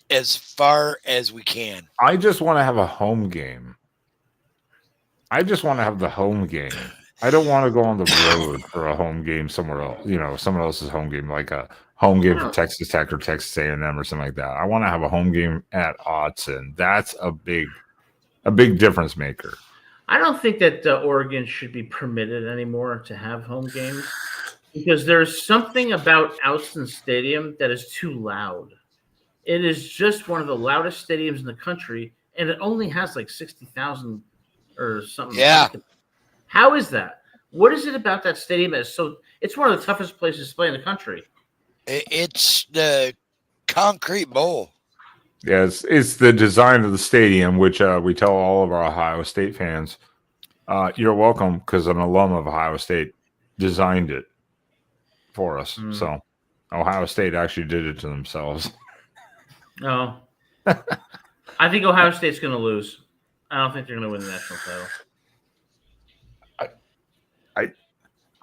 as far as we can. I just want to have a home game. I just want to have the home game. I don't want to go on the road for a home game somewhere else. Someone else's home game, like a home game for Texas Tech or Texas A&M or something like that. I want to have a home game at Autzen. That's a big difference maker. I don't think that Oregon should be permitted anymore to have home games because there's something about Autzen Stadium that is too loud. It is just one of the loudest stadiums in the country, and it only has like 60,000 or something. Yeah. How is that? What is it about that stadium that is so? It's one of the toughest places to play in the country. It's the concrete bowl. Yeah, it's the design of the stadium, which we tell all of our Ohio State fans, you're welcome because an alum of Ohio State designed it for us. So Ohio State actually did it to themselves. No. I think Ohio State's going to lose. I don't think they're going to win the national title.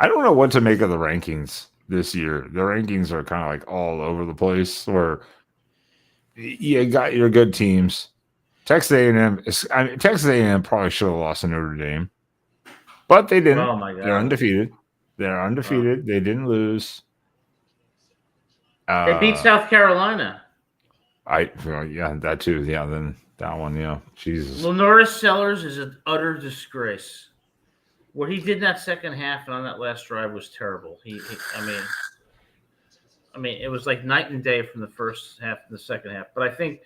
I don't know what to make of the rankings this year. The rankings are kind of like all over the place. Where you got your good teams. Texas A&M probably should have lost to Notre Dame, but they didn't. Oh my God. They're undefeated. Wow. They didn't lose. They beat South Carolina. That too. Yeah, then that one. Yeah, Jesus. Lenoris Sellers is an utter disgrace. What he did in that second half and on that last drive was terrible. I mean, it was like night and day from the first half to the second half. But I think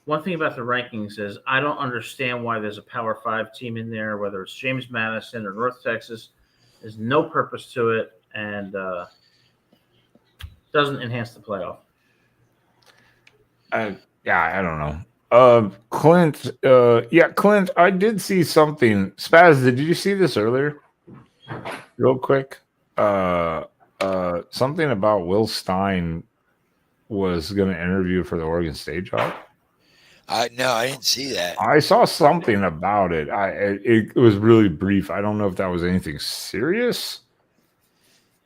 one thing about the rankings is I don't understand why there's a Power 5 team in there, whether it's James Madison or North Texas. There's no purpose to it and doesn't enhance the playoff. I don't know. Clint, Clint, I did see something. Spaz, did you see this earlier? Real quick. Something about Will Stein was going to interview for the Oregon State job. No, I didn't see that. I saw something about it. It was really brief. I don't know if that was anything serious.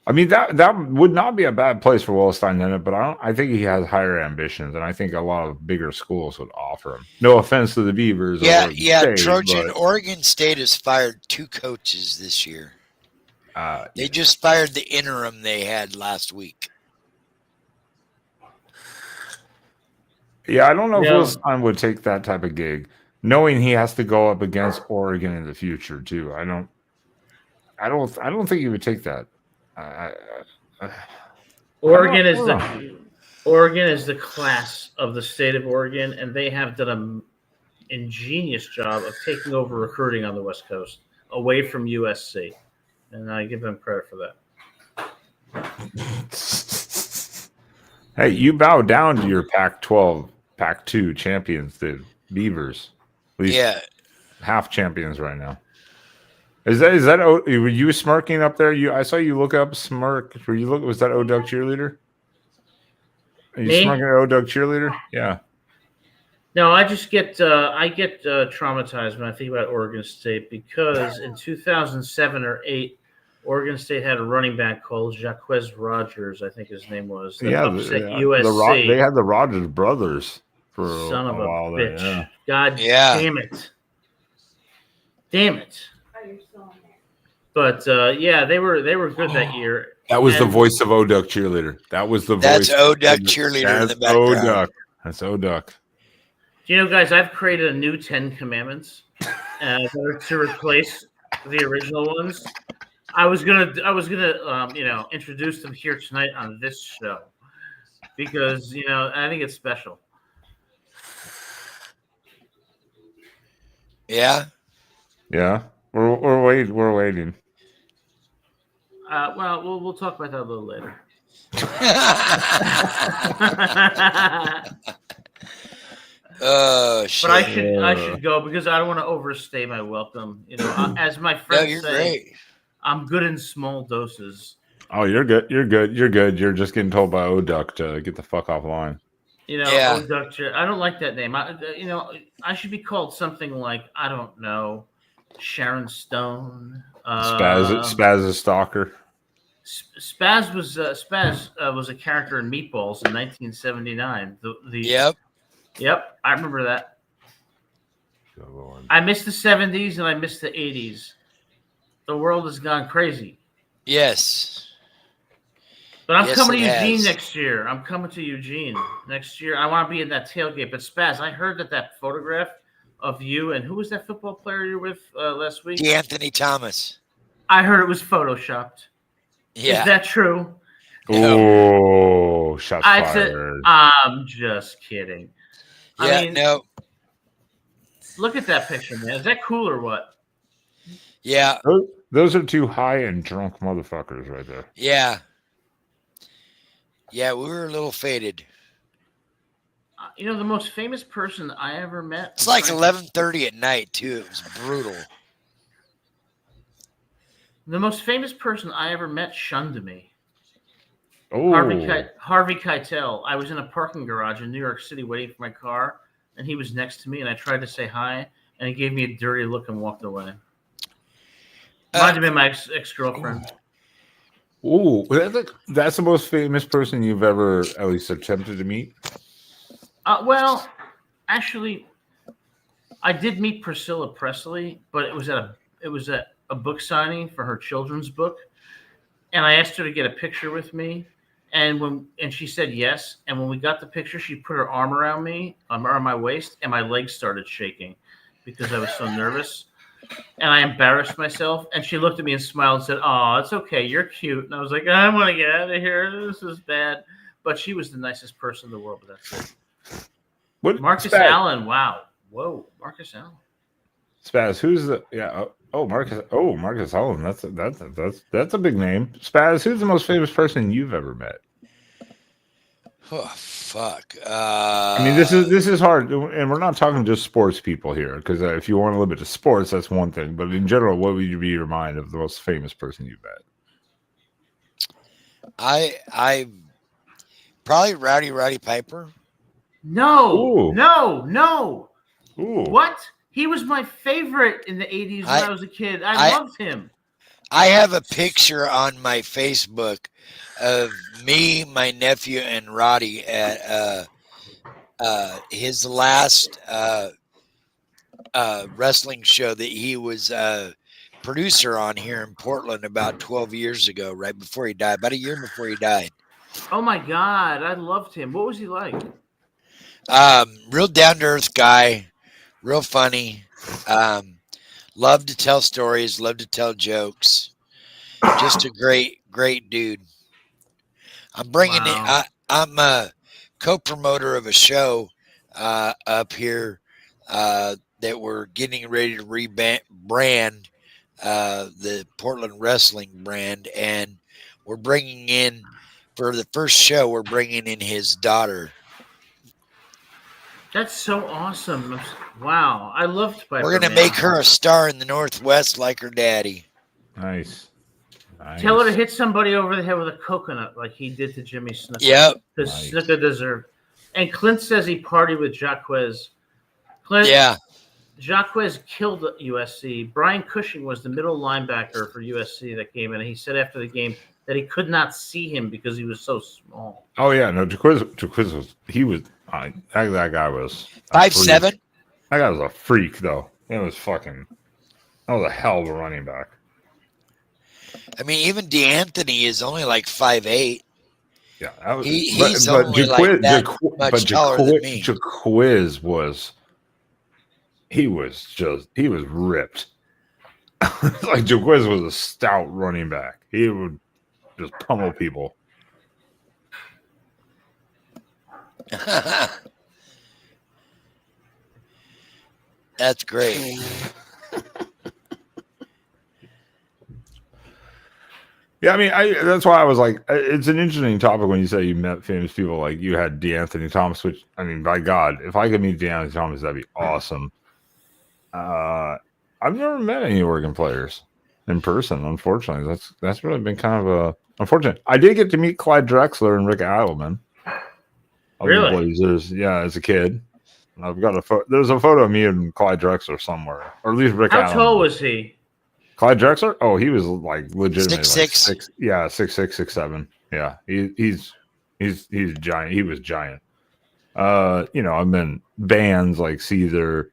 I mean, that would not be a bad place for Will Stein in it, but I think he has higher ambitions, and I think a lot of bigger schools would offer him. No offense to the Beavers. State, Trojan. But Oregon State has fired 2 coaches this year. They just fired the interim they had last week. Yeah, I don't know if Yeah. Will Stein would take that type of gig, knowing he has to go up against Oregon in the future too. I don't think he would take that. I, I, Oregon I is don't know. Oregon is the class of the state of Oregon, and they have done an ingenious job of taking over recruiting on the West Coast away from USC, and I give them credit for that. Hey, you bow down to your Pac-12, Pac-2 champions, the Beavers. At least Yeah. half champions right now. Is that were you smirking up there? I saw you look up smirk. Was that O-Duck cheerleader? Are you Me? smirking at O-Duck cheerleader? Yeah. No, I just get traumatized when I think about Oregon State because in 2007 or 8, Oregon State had a running back called Jaquez Rogers, I think his name was, that upset USC. They had the Rogers brothers for Son of a while there. bitch. Yeah. God Yeah. damn it. Damn it. But yeah, they were good that year. That was the And- voice of O-Duck cheerleader. That was the That's voice. O-Duck cheerleader in the background. O-Duck. That's O-Duck. You know, guys, I've created a new 10 commandments to replace the original ones. I was gonna introduce them here tonight on this show because I think it's special. Yeah. Yeah. We're waiting. Well, we'll talk about that a little later. Oh shit. But I should go because I don't want to overstay my welcome. As my No, friends you're say, great. I'm good in small doses. Oh, you're good. You're good. You're good. You're just getting told by O-Duck to get the fuck offline. Yeah. O-Duck, I don't like that name. I should be called something like, I don't know, Sharon Stone. Spaz is stalker. Spaz was a character in Meatballs in 1979. Yep, I remember that. I missed the 70s and I missed the 80s. The world has gone crazy. Yes. But I'm Yes, coming to it Eugene has. next year. I'm coming to Eugene next year. I want to be in that tailgate. But Spaz, I heard that photograph of you and who was that football player you were with last week? D'Anthony Thomas. I heard it was photoshopped. Yeah. Is that true? Oh, shots fired. I'm just kidding. Yeah, I mean, no. look at that picture, man. Is that cool or what? Yeah. Those are two high and drunk motherfuckers right there. Yeah. Yeah, we were a little faded. The most famous person I ever met. It's like 11:30 at night too. It was brutal. The most famous person I ever met shunned me. Oh, Harvey Keitel. I was in a parking garage in New York City waiting for my car, and he was next to me, and I tried to say hi, and he gave me a dirty look and walked away. Might have been my ex-girlfriend. Ooh, that's the most famous person you've ever at least attempted to meet? Well, actually, I did meet Priscilla Presley, but it was at a book signing for her children's book, and I asked her to get a picture with me, and she said yes. And when we got the picture, she put her arm around me, around my waist, and my legs started shaking because I was so nervous. And I embarrassed myself. And she looked at me and smiled and said, "Oh, it's okay. You're cute." And I was like, "I want to get out of here. This is bad." But she was the nicest person in the world. But that's it. What? Marcus Spaz. Allen. Wow. Whoa. Marcus Allen. Spaz, who's the Marcus Allen. That's a big name. Spaz, who's the most famous person you've ever met? Oh fuck. I mean, this is hard, and we're not talking just sports people here. Because if you want to limit to sports, that's one thing. But in general, what would be your mind of the most famous person you've met? I probably Rowdy Piper. No. Ooh. No. Ooh, What? He was my favorite in the 80s when I was a kid. I loved him. I have a picture on my Facebook of me, my nephew, and Roddy at his last wrestling show that he was producer on here in Portland about 12 years ago, right before he died, about a year before he died. Oh my God, I loved him. What was he like? Real down to earth guy, real funny. Love to tell stories, love to tell jokes. Just a great dude. I'm bringing it. Wow. I'm a co-promoter of a show up here that we're getting ready to rebrand the Portland Wrestling brand, and we're bringing in for the first show. We're bringing in his daughter. That's so awesome. Wow. I loved Piper We're gonna Man. make her a star in the Northwest like her daddy. Nice. Tell her to hit somebody over the head with a coconut like he did to Jimmy Snuka. Yep. Because Nice. Snuka deserved. And Clint says he partied with Jacquez. Clint, Yeah. Jacquez killed USC. Brian Cushing was the middle linebacker for USC that came in. And he said after the game that he could not see him because he was so small. Oh yeah, no, Jaquiz was that guy was a 5'7". freak. That guy was a freak though. That was a hell of a running back. I mean, even DeAnthony is only like 5'8". Yeah, that was, He's only like that much taller than me. Jaquiz was ripped. Like Jaquiz was a stout running back. He would just pummel people. That's great. Yeah, I mean, that's why I was like, it's an interesting topic when you say you met famous people. Like you had DeAnthony Thomas, which I mean, by God, if I could meet DeAnthony Thomas, that'd be awesome. I've never met any Oregon players in person, unfortunately. That's really been kind of unfortunate. I did get to meet Clyde Drexler and Rick Adelman of Really? the Blazers. Yeah, as a kid. I've got there's a photo of me and Clyde Drexler somewhere, or at least Rick Adelman. How tall was he? Clyde Drexler? Oh, he was like legitimately 6'6". Like 6'6", 6'7". Yeah, he's giant. He was giant. I've been bands like Caesar,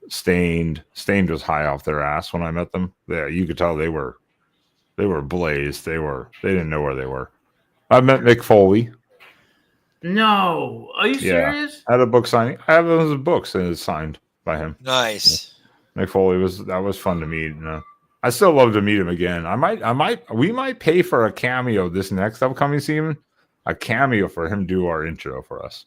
Stained. Stained was high off their ass when I met them. Yeah, you could tell they were blazed. They didn't know where they were. I met Mick Foley. No, are you serious? I had a book signing. I have those books and it's signed by him. Nice. Mick Foley was fun to meet. I still love to meet him again. We might pay for a cameo this next upcoming season. A cameo for him to do our intro for us.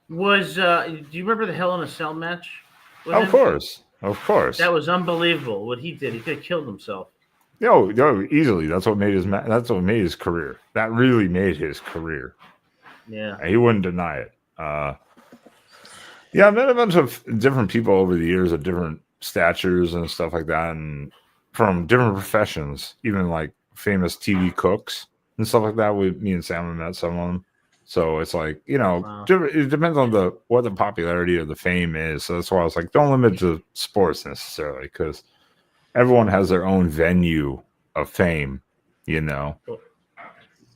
Do you remember the Hell in a Cell match? Of course. That was unbelievable. What he did, he could have killed himself. No, easily. That's what made his career. That really made his career. Yeah, he wouldn't deny it. I met a bunch of different people over the years of different statures and stuff like that, and from different professions, even like famous TV cooks and stuff like that. Me and Sam have met some of them. So it's like, Wow. it depends on what the popularity of the fame is. So that's why I was like, don't limit it to sports necessarily, because everyone has their own venue of fame,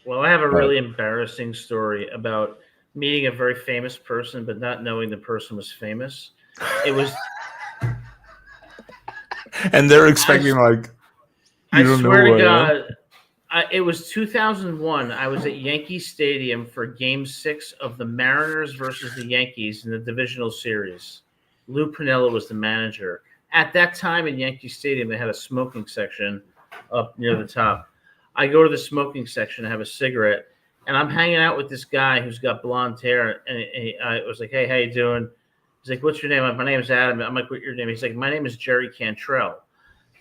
Well, I have a really embarrassing story about meeting a very famous person, but not knowing the person was famous. It was. And they're expecting I swear to God, it was 2001. I was at Yankee Stadium for Game 6 of the Mariners versus the Yankees in the divisional series. Lou Piniella was the manager. At that time in Yankee Stadium, they had a smoking section up near the top. I go to the smoking section, I have a cigarette, and I'm hanging out with this guy who's got blonde hair. And I was like, "Hey, how you doing?" He's like, "What's your name?" My name is Adam. I'm like, "What's your name?" He's like, "My name is Jerry Cantrell."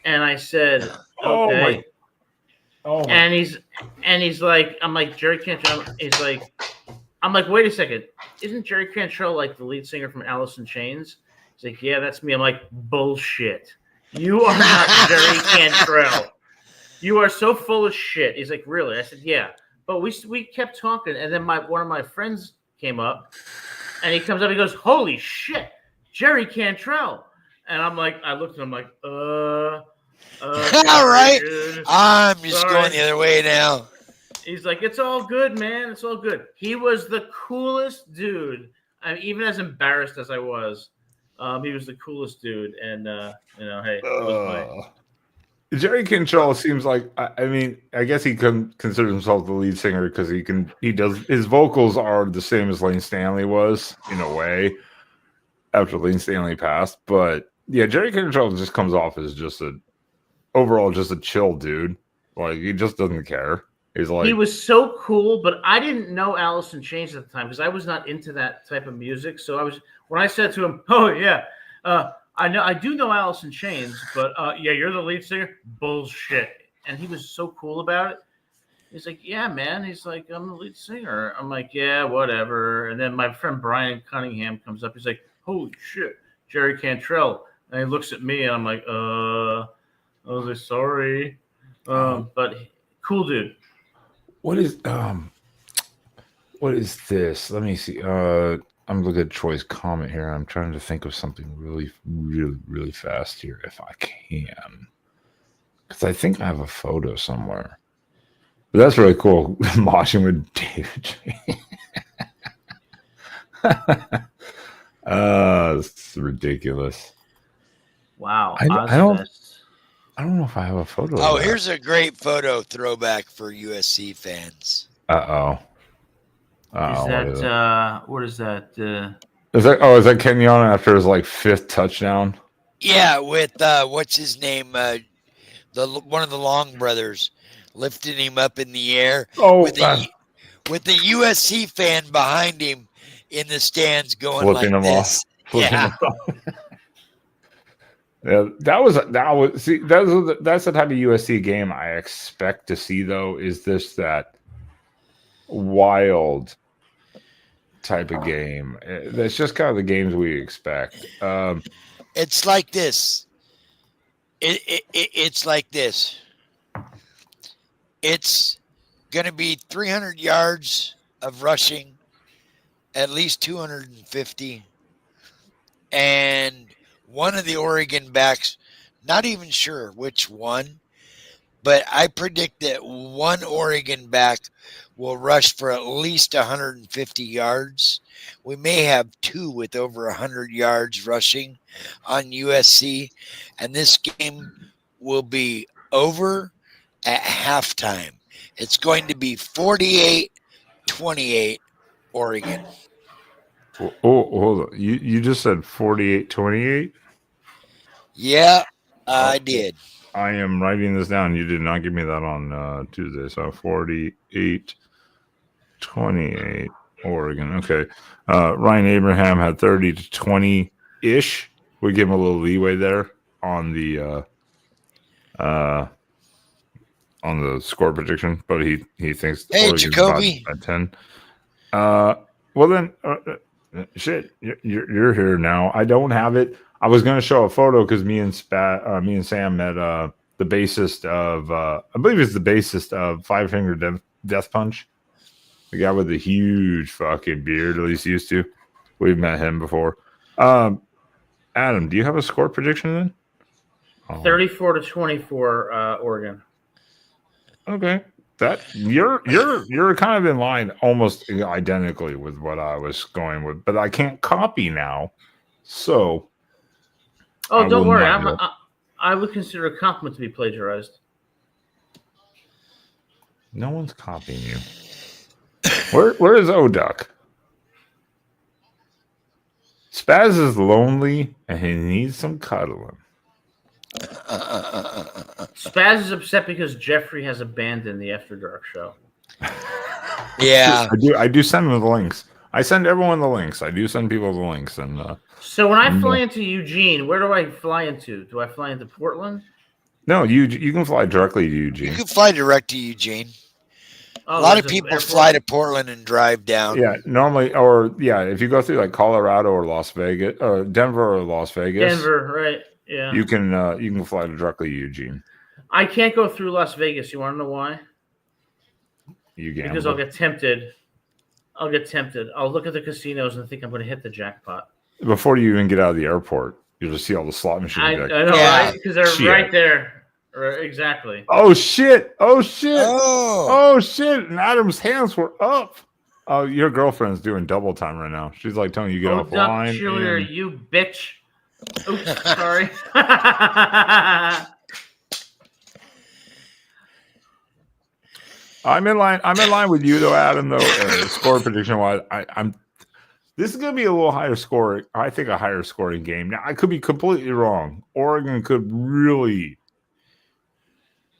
And I said, "Okay." And he's like, I'm like, "Jerry Cantrell." I'm like, "Wait a second, isn't Jerry Cantrell like the lead singer from Alice in Chains?" He's like, "Yeah, that's me." I'm like, "Bullshit. You are not Jerry Cantrell. You are so full of shit." He's like, "Really?" I said, "Yeah." But we kept talking, and then one of my friends came up, and he comes up, he goes, "Holy shit, Jerry Cantrell." And I'm like, I looked at him like, all right. dude. I'm just Sorry. going the other way now. He's like, "It's all good, man. It's all good." He was the coolest dude. Even as embarrassed as I was, he was the coolest dude. And hey, it was Jerry Cantrell seems like I mean I guess he considers himself the lead singer because he does his vocals are the same as Lane Stanley was in a way after Lane Stanley passed, but yeah, Jerry Cantrell just comes off as just a chill dude. Like he just doesn't care. He's like He was so cool, but I didn't know Alice in Chains at the time because I was not into that type of music. So when I said to him, "Oh yeah, I do know Alice in Chains, but yeah, you're the lead singer." Bullshit. And he was so cool about it. He's like, "Yeah, man." He's like, "I'm the lead singer." I'm like, "Yeah, whatever." And then my friend Brian Cunningham comes up. He's like, "Holy shit, Jerry Cantrell." And he looks at me, and I'm like, I was like, "Sorry," but cool dude. what is this? Let me see. I'm looking at Troy's comment here. I'm trying to think of something really, really, really fast here if I can. Because I think I have a photo somewhere. But that's really cool. Moshing with David. It's ridiculous. Wow. I don't know if I have a photo. Oh, of that. here's a great photo throwback for USC fans. Uh-oh. Is that what is that? Is that Kenyon after his like 5th touchdown? Yeah, with what's his name? One of the Long brothers lifting him up in the air with the USC fan behind him in the stands going flipping like him this. off. Yeah. Yeah, that's the type of USC game I expect to see though, is that wild type of game. That's just kind of the games we expect. It's like this. It's like this. It's going to be 300 yards of rushing, at least 250, and one of the Oregon backs, not even sure which one, but I predict that one Oregon back will rush for at least 150 yards. We may have 2 with over 100 yards rushing on USC, and this game will be over at halftime. It's going to be 48-28 Oregon. Oh, hold on. You just said 48-28? Yeah, I did. I am writing this down. You did not give me that on Tuesday. So 48-28 Oregon. Okay. Ryan Abraham had 30-20-ish. We give him a little leeway there on the score prediction, but he thinks Hey, Oregon's Jacoby. about 10. Well then, shit, you're here now. I don't have it. I was going to show a photo because me and Sam met the bassist of I believe it's the bassist of Five Finger Death Punch, the guy with the huge fucking beard. At least used to. We've met him before. Adam, do you have a score prediction then? 34-24 Oregon. Okay, that you're kind of in line almost identically with what I was going with, but I can't copy now, so. Oh, don't worry. I would consider a compliment to be plagiarized. No one's copying you. Where is O-Duck? Spaz is lonely and he needs some cuddling. Spaz is upset because Jeffrey has abandoned the After Dark show. Yeah. I do send them the links. I send everyone the links. I do send people the links. And so when I fly into Eugene, where do I fly into? Do I fly into Portland? No, you can fly directly to Eugene. You can fly direct to Eugene. Oh, a lot of people fly to Portland and drive down. Yeah, normally, if you go through like Colorado or Las Vegas, or Denver or Las Vegas. Denver, right? Yeah. You can fly directly to Eugene. I can't go through Las Vegas. You want to know why? You gamble. Because I'll get tempted. I'll look at the casinos and think I'm going to hit the jackpot. Before you even get out of the airport, you'll just see all the slot machines. I know, right? Because they're right there. Right, exactly. Oh shit! And Adam's hands were up. Oh, your girlfriend's doing double time right now. She's like telling you to get off the line. Cheerleader, you bitch. Oops, sorry. I'm in line. I'm in line with you though, Adam. Though score prediction wise, I'm. This is going to be a little higher score. I think a higher scoring game. Now I could be completely wrong. Oregon could really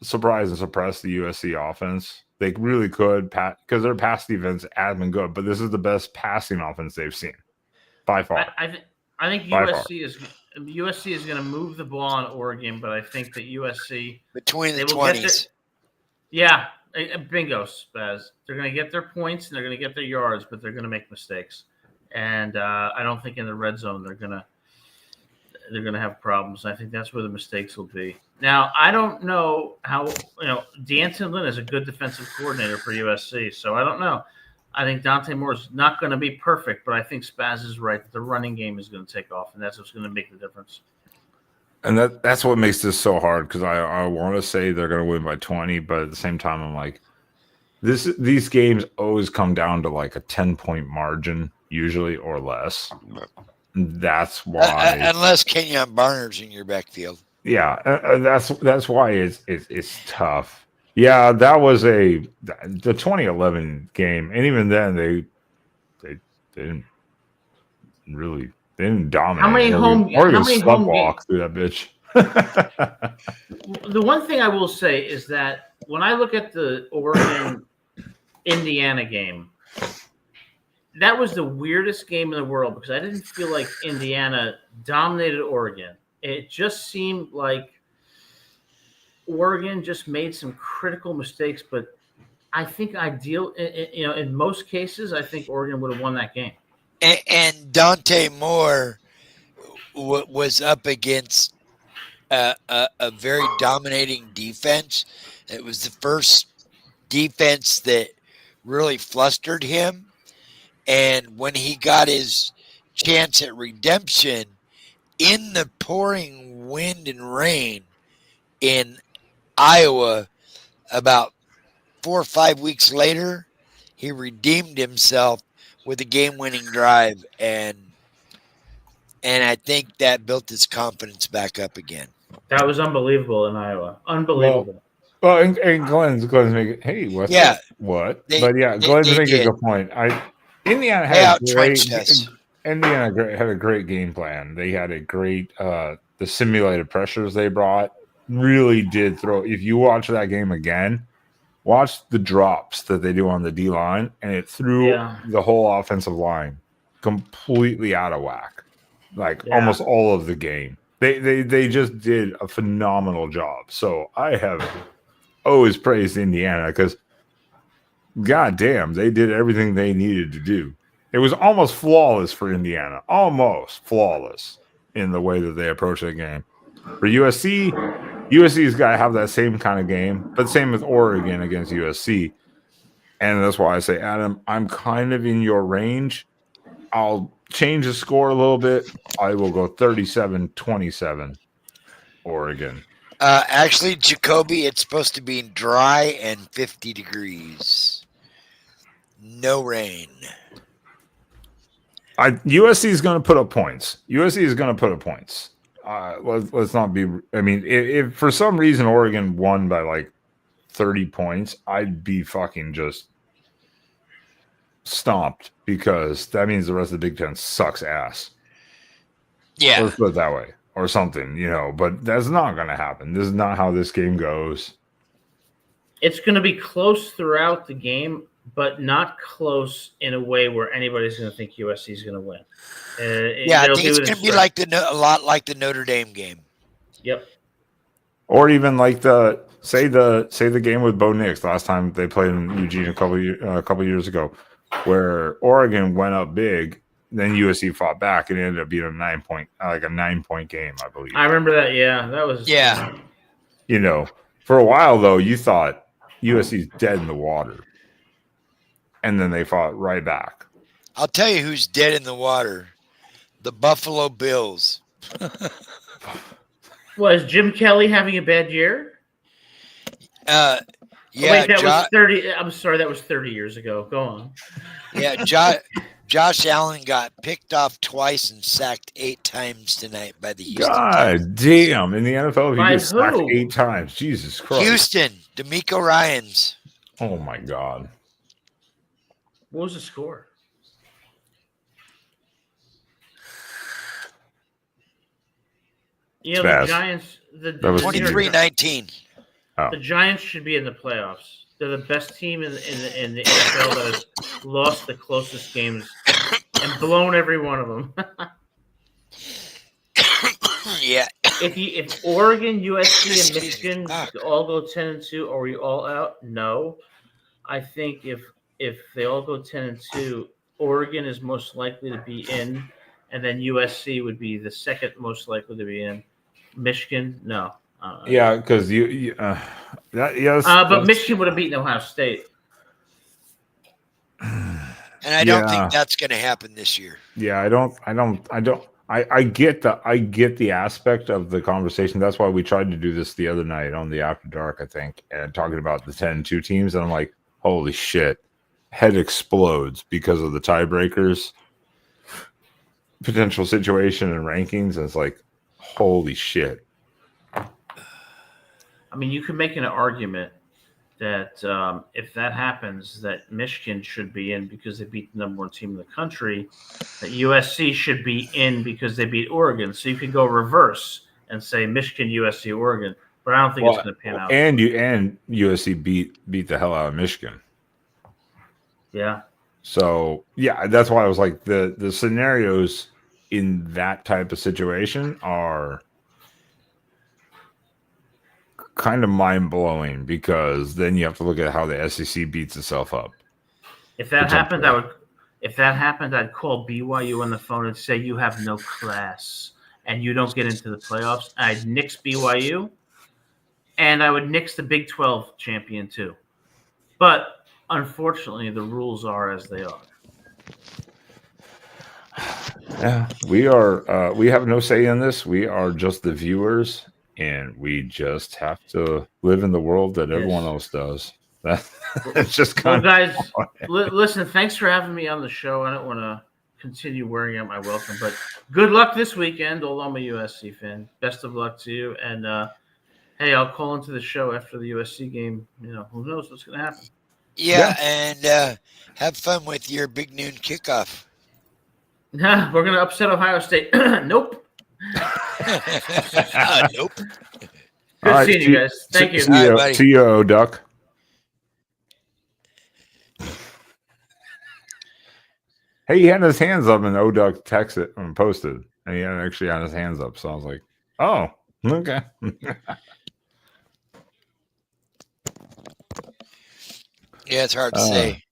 surprise and suppress the USC offense. They really could, because their pass defense has been good. But this is the best passing offense they've seen by far. I think USC is going to move the ball on Oregon, but I think that USC between the 20s. Yeah, bingo, Spaz. They're going to get their points and they're going to get their yards, but they're going to make mistakes. And I don't think in the red zone they're going to have problems. I think that's where the mistakes will be. Now, I don't know how D'Anton Lynn is a good defensive coordinator for USC, so I don't know. I think Dante Moore is not going to be perfect, but I think Spaz is right. The running game is going to take off, and that's what's going to make the difference. And that's what makes this so hard, because I want to say they're going to win by 20, but at the same time, I'm like, these games always come down to like a 10-point margin, usually, or less. That's why, unless Kenyon Barner's in your backfield. Yeah, that's why it's tough. Yeah, that was the 2011 game, and even then they didn't dominate. How many home walk through that bitch? The one thing I will say is that when I look at the Oregon Indiana game, that was the weirdest game in the world because I didn't feel like Indiana dominated Oregon. It just seemed like Oregon just made some critical mistakes, but I think in most cases, I think Oregon would have won that game. And Dante Moore was up against a very dominating defense. It was the first defense that really flustered him. And when he got his chance at redemption in the pouring wind and rain in Iowa, about 4 or 5 weeks later, he redeemed himself with a game-winning drive, and I think that built his confidence back up again. That was unbelievable in Iowa. Unbelievable. Well, and Glenn's making what? Glenn's making a good point. Indiana had a great game plan. They had a great the simulated pressures they brought really did throw. If you watch that game again, watch the drops that they do on the D line, and it threw the whole offensive line completely out of whack. Almost all of the game. They just did a phenomenal job. So I have always praised Indiana because goddamn, they did everything they needed to do. It was almost flawless for Indiana. Almost flawless in the way that they approached the game. For USC's got to have that same kind of game, but same with Oregon against USC. And that's why I say, Adam, I'm kind of in your range. I'll change the score a little bit. I will go 37-27 Oregon. Actually, Jacoby, it's supposed to be dry and 50 degrees. No rain. USC is going to put up points. Let's not be. I mean, if for some reason Oregon won by like 30 points, I'd be fucking just stomped because that means the rest of the Big Ten sucks ass. Yeah. Let's put it that way. Or something, but that's not going to happen. This is not how this game goes. It's going to be close throughout the game, but not close in a way where anybody's going to think USC is going to win. I think it's going to be a lot like the Notre Dame game. Yep. Or even like say the game with Bo Nix last time they played in Eugene a couple years ago, where Oregon went up big. Then USC fought back and it ended up being a 9-point game, I believe. I remember that. Yeah, that was. Yeah. For a while though, you thought USC's dead in the water, and then they fought right back. I'll tell you who's dead in the water: the Buffalo Bills. Was Jim Kelly having a bad year? Yeah. Wait, that was 30. I'm sorry, that was 30 years ago. Go on. Yeah, Josh Allen got picked off twice and sacked 8 times tonight by the Houston Texans. Damn. In the NFL, he gets sacked 8 times. Jesus Christ. Houston, DeMeco Ryans. Oh my God. What was the score? You know, Spaz. the Giants. That was New York 23-19. The Giants should be in the playoffs. They're the best team in the NFL that has lost the closest games and blown every one of them. Yeah. If Oregon, USC, and Excuse me. Michigan Fuck. all go 10-2, are we all out? No. I think if they all go 10-2, Oregon is most likely to be in, and then USC would be the second most likely to be in. Michigan, no. Yeah, because yes. But Michigan would have beaten Ohio State. And I don't think that's going to happen this year. Yeah, I get the aspect of the conversation. That's why we tried to do this the other night on the After Dark, I think, and talking about the 10-2 teams. And I'm like, holy shit, head explodes because of the tiebreakers, potential situation and rankings. And it's like, holy shit. I mean, you could make an argument that if that happens, that Michigan should be in because they beat the number one team in the country, that USC should be in because they beat Oregon. So you could go reverse and say Michigan, USC, Oregon, but I don't think it's going to pan out. And USC beat the hell out of Michigan. Yeah. So yeah, that's why I was like the scenarios in that type of situation are kind of mind-blowing, because then you have to look at how the SEC beats itself up. If that happened, I'd call BYU on the phone and say you have no class and you don't get into the playoffs. I'd nix BYU, and I would nix the Big 12 champion too. But unfortunately, the rules are as they are. Yeah, we are. We have no say in this. We are just the viewers, and we just have to live in the world that everyone else does. It's just kind guys, listen, thanks for having me on the show. I don't want to continue wearing out my welcome, but good luck this weekend, although I'm a USC fan. Best of luck to you. And, hey, I'll call into the show after the USC game. You know, who knows what's going to happen. Yeah, and have fun with your big noon kickoff. We're going to upset Ohio State. Nope. Nope. Good seeing you guys. Thank you. See you, O-Duck. Hey, he had his hands up, and O-Duck texted and posted, and he actually had his hands up. So I was like, oh, okay. Yeah, it's hard to say.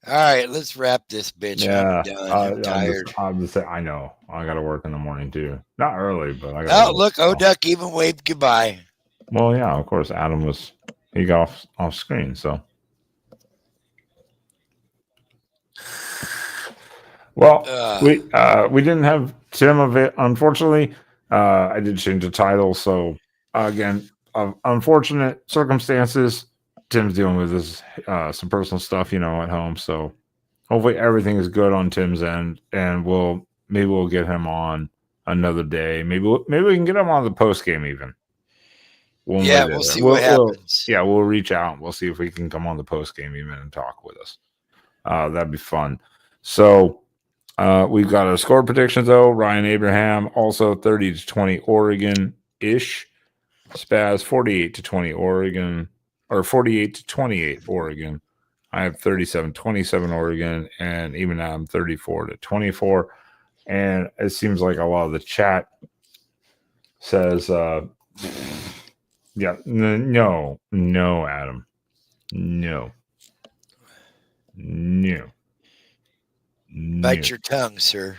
All right, let's wrap this bitch. Yeah, I'm done. I'm tired. I'm just saying, I know. I got to work in the morning, too. Not early, but I got. Oh, look, O-Duck even waved goodbye. Well, yeah, of course. Adam he got off screen, so. Well, we didn't have Tim of it, unfortunately. I did change the title, so again, unfortunate circumstances. Tim's dealing with this some personal stuff, at home. So hopefully everything is good on Tim's end, and maybe we'll get him on another day. Maybe we can get him on the post game even. We'll see what happens. We'll reach out. We'll see if we can come on the post game even and talk with us. That'd be fun. So we've got our score predictions though. Ryan Abraham also 30-20 Oregon-ish. Spaz 48-20 Oregon. Or 48-28 Oregon. I have 37-27 Oregon, and even now I'm 34-24. And it seems like a lot of the chat says, no, Adam. No. Bite your tongue, sir.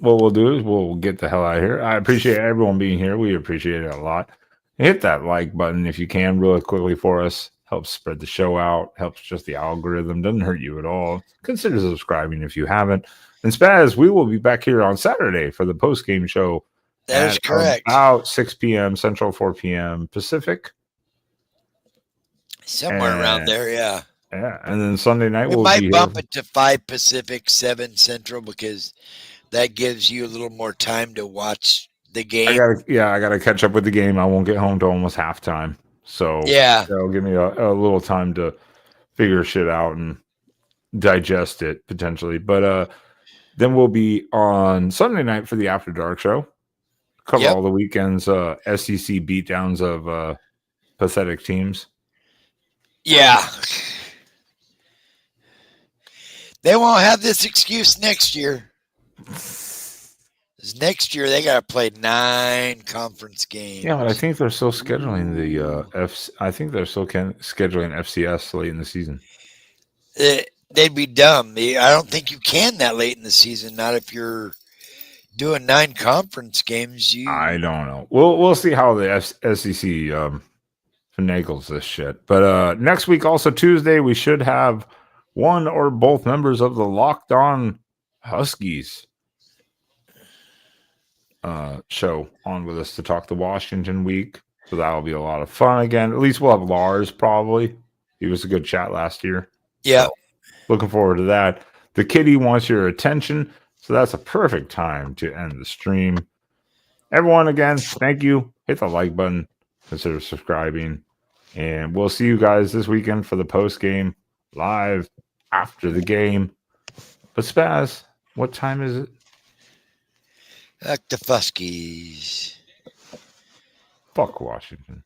What we'll do is we'll get the hell out of here. I appreciate everyone being here. We appreciate it a lot. Hit that like button if you can really quickly for us. Helps spread the show out. Helps just the algorithm. Doesn't hurt you at all. Consider subscribing if you haven't. And Spaz, we will be back here on Saturday for the post-game show. That is correct. About 6 p.m. Central, 4 p.m. Pacific. Somewhere around there, yeah. Yeah, and then Sunday night we might bump it to 5 Pacific, 7 Central, because that gives you a little more time to watch the I game. gotta catch up with the game. I won't get home till almost halftime. So Yeah. it'll give me a little time to figure shit out and digest it potentially. But then we'll be on Sunday night for the After Dark show. Cover Yep. all the weekend's SEC beatdowns of pathetic teams. Yeah. They won't have this excuse next year. 'Cause next year they got to play 9 conference games. Yeah, but I think they're still scheduling I think they're still scheduling FCS late in the season. They'd be dumb. I don't think you can that late in the season. Not if you're doing 9 conference games. I don't know. We'll see how the SEC finagles this shit. But next week, also Tuesday, we should have one or both members of the Locked On Huskies show on with us to talk the Washington week. So that'll be a lot of fun again. At least we'll have Lars probably. He was a good chat last year. Yeah. So, looking forward to that. The kitty wants your attention. So that's a perfect time to end the stream. Everyone, again, thank you. Hit the like button. Consider subscribing. And we'll see you guys this weekend for the post game live after the game. But Spaz, what time is it? Like the Fuskies. Fuck Washington.